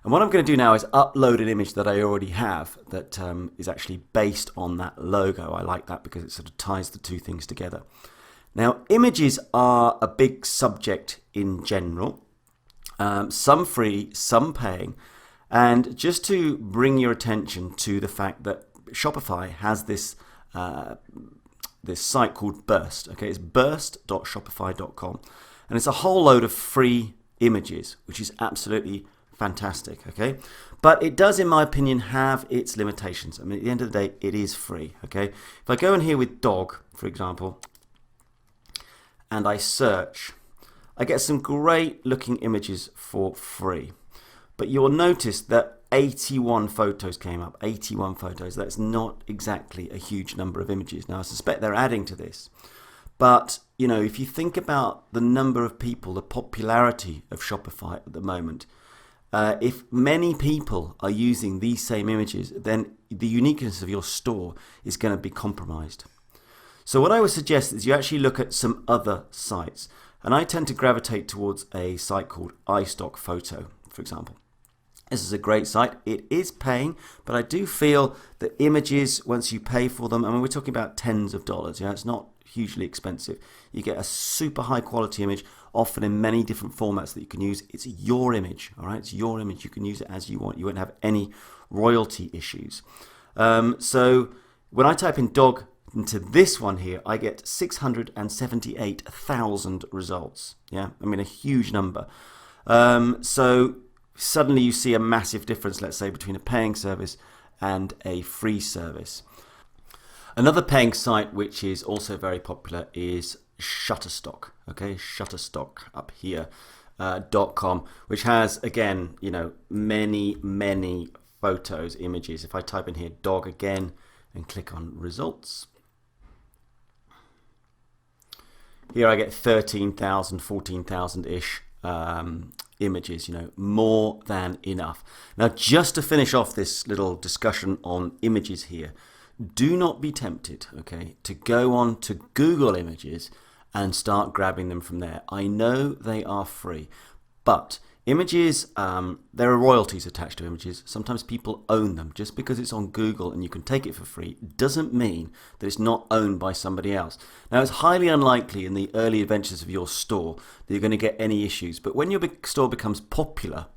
And what I'm going to do now is upload an image that I already have that is actually based on that logo. I like that because it sort of ties the two things together. Now, images are a big subject in general. Some free, some paying. And just to bring your attention to the fact that Shopify has this site called Burst. Okay, it's burst.shopify.com. And it's a whole load of free images, which is absolutely fantastic, okay? But it does, in my opinion, have its limitations. I mean, at the end of the day, it is free, okay? If I go in here with dog, for example, and I search, I get some great looking images for free. But you'll notice that 81 photos came up, 81 photos. That's not exactly a huge number of images. Now, I suspect they're adding to this. But, you know, if you think about the number of people, the popularity of Shopify at the moment, if many people are using these same images, then the uniqueness of your store is going to be compromised. So what I would suggest is you actually look at some other sites. And I tend to gravitate towards a site called iStock Photo, for example. This is a great site. It is paying, but I do feel that images, once you pay for them, I mean, we're talking about tens of dollars. Yeah, it's not hugely expensive. You get a super high quality image, often in many different formats that you can use. It's your image, all right? It's your image. You can use it as you want. You won't have any royalty issues. So when I type in dog into this one here, I get 678,000 results. Yeah, I mean, a huge number. So suddenly you see a massive difference, let's say, between a paying service and a free service. Another paying site which is also very popular is Shutterstock. Okay, Shutterstock up here .com, which has, again, you know, many photos, images. If I type in here dog again and click on results, here I get 13,000, 14,000-ish images, you know, more than enough. Now, just to finish off this little discussion on images here, do not be tempted, okay, to go on to Google Images and start grabbing them from there. I know they are free, but Images, there are royalties attached to images. Sometimes people own them. Just because it's on Google and you can take it for free doesn't mean that it's not owned by somebody else. Now, it's highly unlikely in the early adventures of your store that you're going to get any issues. But when your big store becomes popular,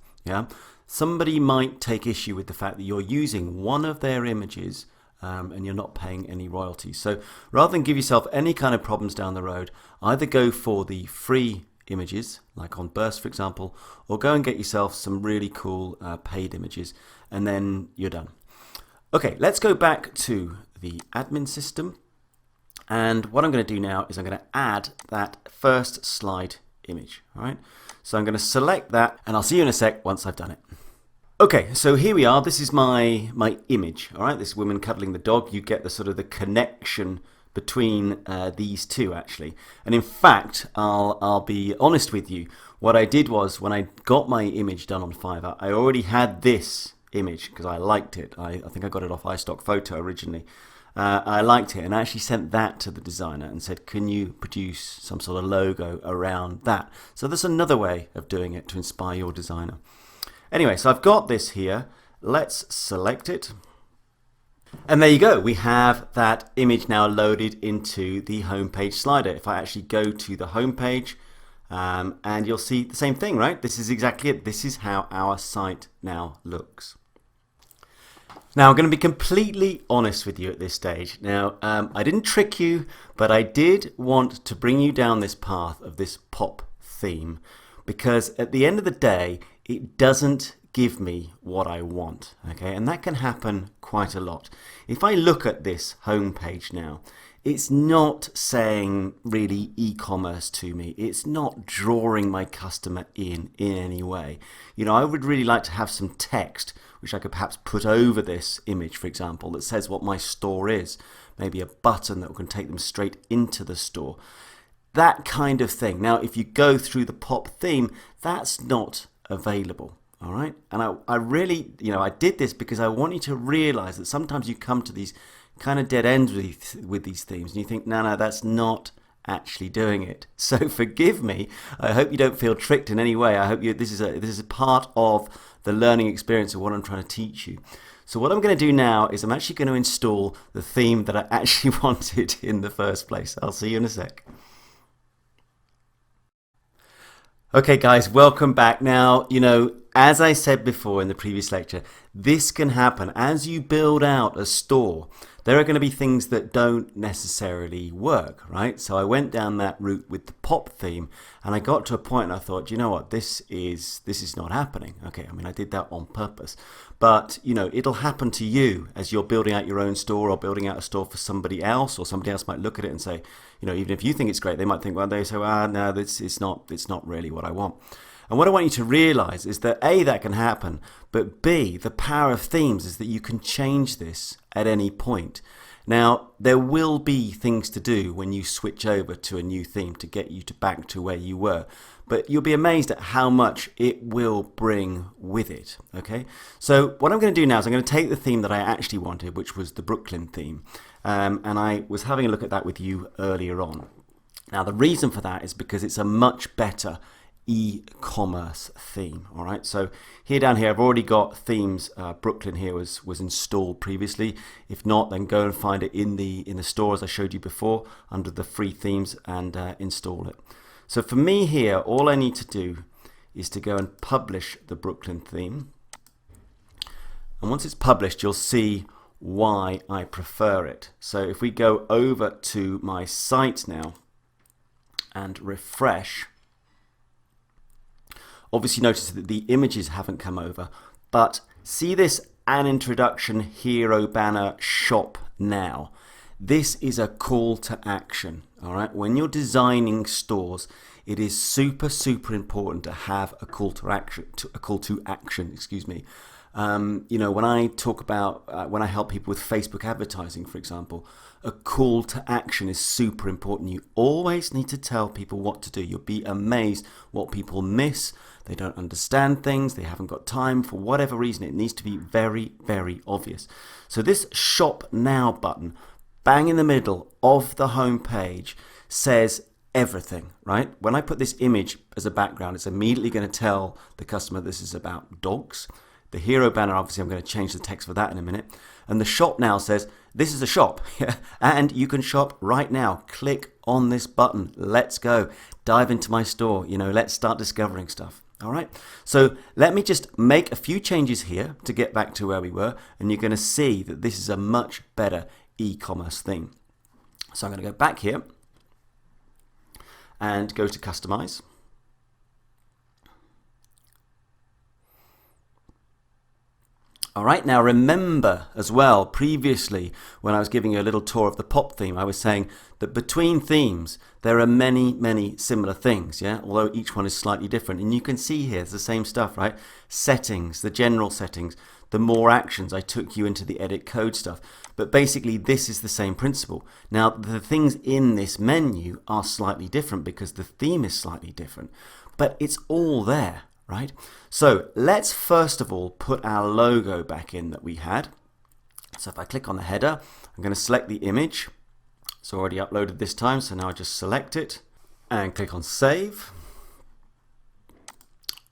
somebody might take issue with the fact that you're using one of their images and you're not paying any royalties. So rather than give yourself any kind of problems down the road, either go for the free images, like on Burst for example, or go and get yourself some really cool paid images, and then you're done. Okay, let's go back to the admin system, and what I'm going to do now is I'm going to add that first slide image. All right, so I'm going to select that, and I'll see you in a sec once I've done it. Okay, so here we are. This is my image. All right, this woman cuddling the dog. You get the sort of the connection between these two actually. And in fact, I'll be honest with you. What I did was when I got my image done on Fiverr, I already had this image because I liked it. I think I got it off iStock Photo originally. I liked it, and I actually sent that to the designer and said, can you produce some sort of logo around that? So that's another way of doing it to inspire your designer. Anyway, so I've got this here. Let's select it. And there you go, we have that image now loaded into the homepage slider. If I actually go to the homepage, and you'll see the same thing, right? This is exactly it. This is how our site now looks. Now, I'm going to be completely honest with you at this stage. Now, I didn't trick you, but I did want to bring you down this path of this pop theme, because at the end of the day, it doesn't give me what I want, okay? And that can happen quite a lot. If I look at this homepage now, it's not saying really e-commerce to me. It's not drawing my customer in any way. You know, I would really like to have some text which I could perhaps put over this image, for example, that says what my store is. Maybe a button that can take them straight into the store. That kind of thing. Now, if you go through the pop theme, that's not available. All right, and I really, I did this because I want you to realize that sometimes you come to these kind of dead ends with these themes, and you think, no, that's not actually doing it. So forgive me. I hope you don't feel tricked in any way. I hope this is a part of the learning experience of what I'm trying to teach you. So what I'm going to do now is I'm actually going to install the theme that I actually wanted in the first place. I'll see you in a sec. Okay, guys, welcome back. Now, as I said before in the previous lecture, this can happen as you build out a store. There are going to be things that don't necessarily work, right? So I went down that route with the pop theme, and I got to a point and I thought, you know what, this is not happening. Okay, I mean, I did that on purpose, but it'll happen to you as you're building out your own store or building out a store for somebody else, or somebody else might look at it and say, even if you think it's great, they might think, well, they say, no, it's not really what I want. And what I want you to realize is that A, that can happen, but B, the power of themes is that you can change this at any point. Now, there will be things to do when you switch over to a new theme to get you back to where you were, but you'll be amazed at how much it will bring with it, okay? So what I'm going to do now is I'm going to take the theme that I actually wanted, which was the Brooklyn theme, and I was having a look at that with you earlier on. Now, the reason for that is because it's a much better e-commerce theme. All right, so down here I've already got themes. Brooklyn here was installed previously. If not, then go and find it in the store as I showed you before under the free themes and install it. So for me here, all I need to do is to go and publish the Brooklyn theme, and once it's published, you'll see why I prefer it. So if we go over to my site now and refresh, obviously notice that the images haven't come over, but see this An Introduction Hero banner shop now. This is a call to action. All right, when you're designing stores, it is super important to have a call to action. Excuse me. When I talk about when I help people with Facebook advertising, for example, a call to action is super important. You always need to tell people what to do. You'll be amazed what people miss. They don't understand things. They haven't got time for whatever reason. It needs to be very obvious. So this Shop Now button, bang in the middle of the home page, says everything, right? When I put this image as a background, it's immediately going to tell the customer this is about dogs. The hero banner, obviously, I'm going to change the text for that in a minute. And the shop now says, this is a shop, and you can shop right now. Click on this button. Let's go. Dive into my store. Let's start discovering stuff. All right. So let me just make a few changes here to get back to where we were, and you're going to see that this is a much better e-commerce theme. So I'm going to go back here and go to Customize. All right, now remember as well, previously when I was giving you a little tour of the pop theme, I was saying that between themes, there are many, many similar things, yeah? Although each one is slightly different. And you can see here, it's the same stuff, right? Settings, the general settings, the more actions. I took you into the edit code stuff. But basically, this is the same principle. Now, the things in this menu are slightly different because the theme is slightly different. But it's all there. Right? So let's first of all put our logo back in that we had. So if I click on the header, I'm going to select the image. It's already uploaded this time, so now I just select it and click on save.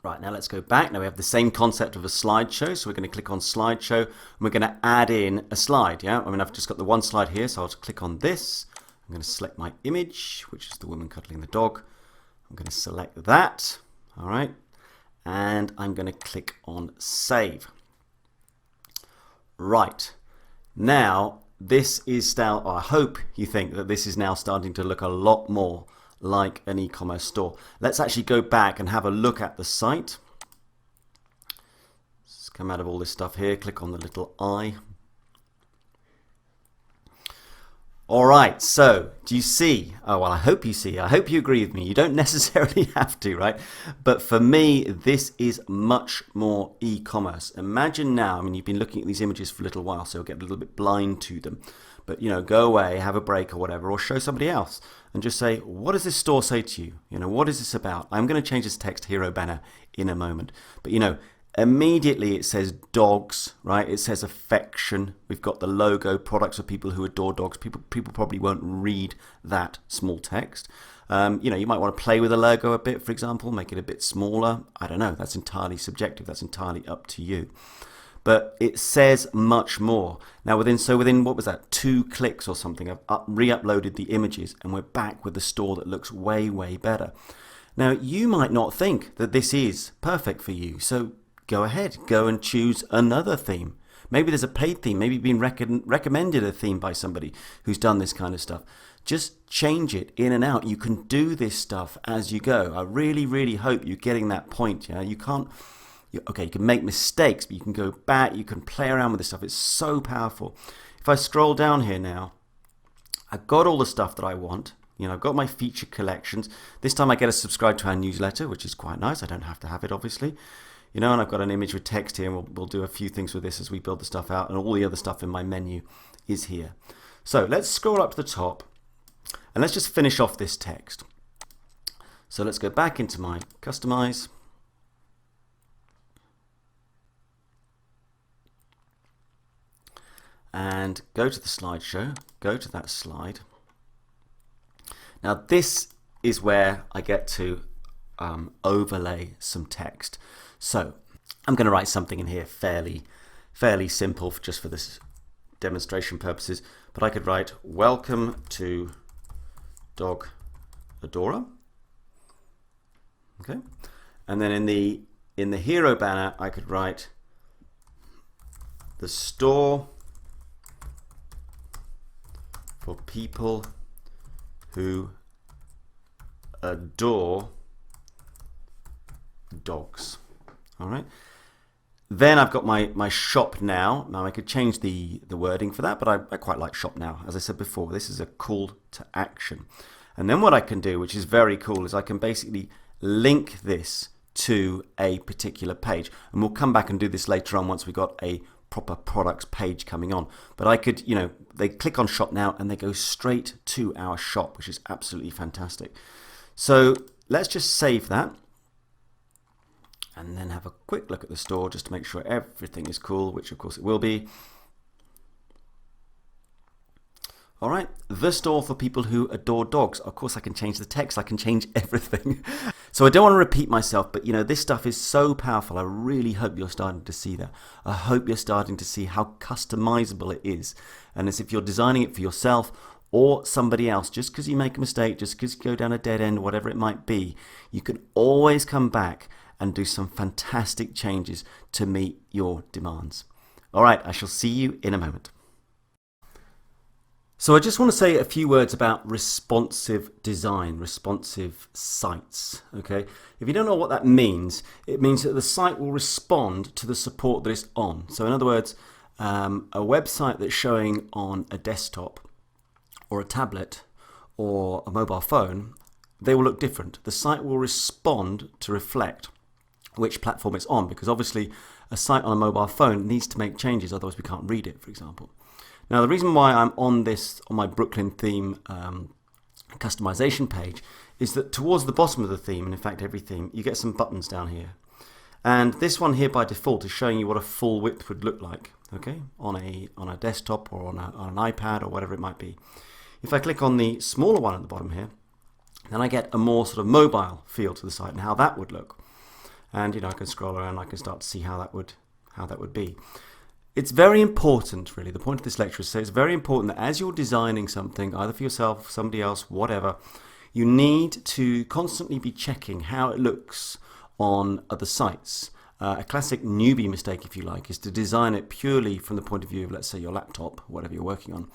Right, now let's go back. Now we have the same concept of a slideshow, so we're going to click on slideshow and we're going to add in a slide. Yeah, I mean, I've just got the one slide here, so I'll just click on this. I'm going to select my image, which is the woman cuddling the dog. I'm going to select that. All right. And I'm going to click on save. Right, now this is now, I hope you think that this is now starting to look a lot more like an e-commerce store. Let's actually go back and have a look at the site. Let's come out of all this stuff here, click on the little eye. All right, so do you see? Oh, well, I hope you see. I hope you agree with me. You don't necessarily have to, right? But for me, this is much more e-commerce. Imagine now, I mean, you've been looking at these images for a little while, so you'll get a little bit blind to them. But, go away, have a break or whatever, or show somebody else and just say, what does this store say to you? What is this about? I'm going to change this text hero banner in a moment. But, immediately it says dogs, right? It says affection. We've got the logo, products for people who adore dogs. People probably won't read that small text. You might want to play with the logo a bit, for example, make it a bit smaller. I don't know. That's entirely subjective. That's entirely up to you. But it says much more. Now within what was that, 2 clicks or something, I've re-uploaded the images and we're back with a store that looks way, way better. Now you might not think that this is perfect for you. So go ahead, go and choose another theme. Maybe there's a paid theme, maybe you've been recommended a theme by somebody who's done this kind of stuff. Just change it in and out. You can do this stuff as you go. I really, really hope you're getting that point. Yeah, you can make mistakes, but you can go back, you can play around with this stuff. It's so powerful. If I scroll down here now, I've got all the stuff that I want. I've got my feature collections. This time I get to subscribe to our newsletter, which is quite nice. I don't have to have it, obviously. And I've got an image with text here, and we'll do a few things with this as we build the stuff out, and all the other stuff in my menu is here. So let's scroll up to the top, and let's just finish off this text. So let's go back into my Customize. And go to the slideshow, go to that slide. Now this is where I get to overlay some text. So I'm going to write something in here fairly simple just for this demonstration purposes, but I could write welcome to Dog Adorer. Okay, and then in the hero banner I could write the store for people who adore dogs. All right. Then I've got my shop now. Now I could change the wording for that, but I quite like shop now. As I said before, this is a call to action. And then what I can do, which is very cool, is I can basically link this to a particular page. And we'll come back and do this later on once we've got a proper products page coming on. But I could, they click on shop now and they go straight to our shop, which is absolutely fantastic. So let's just save that and then have a quick look at the store just to make sure everything is cool, which of course it will be. All right, the store for people who adore dogs. Of course, I can change the text, I can change everything. So I don't want to repeat myself, but this stuff is so powerful. I really hope you're starting to see that. I hope you're starting to see how customizable it is. And as if you're designing it for yourself or somebody else, just because you make a mistake, just because you go down a dead end, whatever it might be, you can always come back and do some fantastic changes to meet your demands. All right, I shall see you in a moment. So I just want to say a few words about responsive design, responsive sites, okay? If you don't know what that means, it means that the site will respond to the support that it's on. So in other words, a website that's showing on a desktop or a tablet or a mobile phone, they will look different. The site will respond to reflect which platform it's on, because obviously a site on a mobile phone needs to make changes, otherwise we can't read it, for example. Now, the reason why I'm on my Brooklyn theme customization page is that towards the bottom of the theme, and in fact every theme, you get some buttons down here. And this one here by default is showing you what a full width would look like, okay, on a desktop or on an iPad or whatever it might be. If I click on the smaller one at the bottom here, then I get a more sort of mobile feel to the site and how that would look. And I can scroll around, I can start to see how that would be. It's very important, really, the point of this lecture is to say it's very important that as you're designing something, either for yourself, somebody else, whatever, you need to constantly be checking how it looks on other sites. A classic newbie mistake, if you like, is to design it purely from the point of view of, let's say, your laptop, whatever you're working on.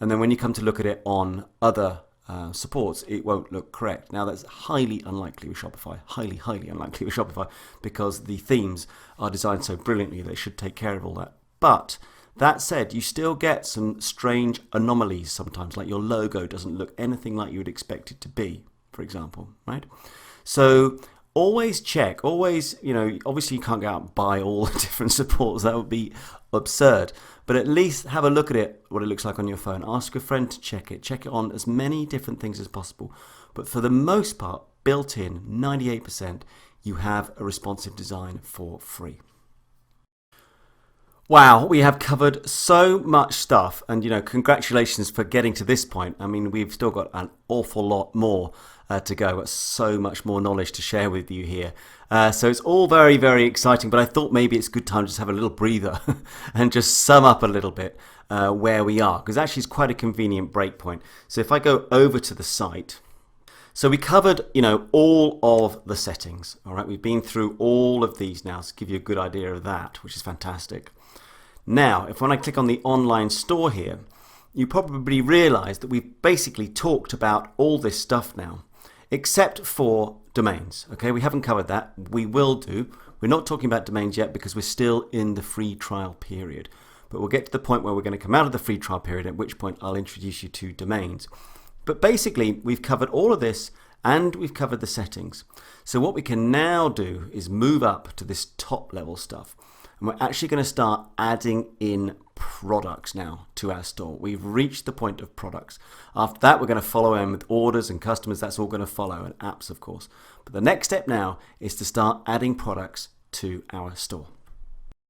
And then when you come to look at it on other supports, it won't look correct. Now, that's highly unlikely with Shopify, highly unlikely with Shopify, because the themes are designed so brilliantly they should take care of all that. But that said, you still get some strange anomalies sometimes, like your logo doesn't look anything like you would expect it to be, for example, right? So always check, always, obviously you can't go out and buy all the different supports, that would be absurd, but at least have a look at it, what it looks like on your phone. Ask a friend to check it on as many different things as possible. But for the most part, built in, 98%, you have a responsive design for free. Wow, we have covered so much stuff, and congratulations for getting to this point. I mean, we've still got an awful lot more to go. Got so much more knowledge to share with you here. So it's all very, very exciting, but I thought maybe it's a good time to just have a little breather and just sum up a little bit where we are, because actually it's quite a convenient break point. So if I go over to the site, so we covered, all of the settings. All right, we've been through all of these now to give you a good idea of that, which is fantastic. Now, when I click on the online store here, you probably realize that we've basically talked about all this stuff now, except for domains. Okay, we haven't covered that. We will do. We're not talking about domains yet because we're still in the free trial period. But we'll get to the point where we're going to come out of the free trial period, at which point I'll introduce you to domains. But basically, we've covered all of this and we've covered the settings. So what we can now do is move up to this top level stuff. And we're actually going to start adding in products now to our store. We've reached the point of products. After that, we're going to follow in with orders and customers. That's all going to follow, and apps, of course. But the next step now is to start adding products to our store.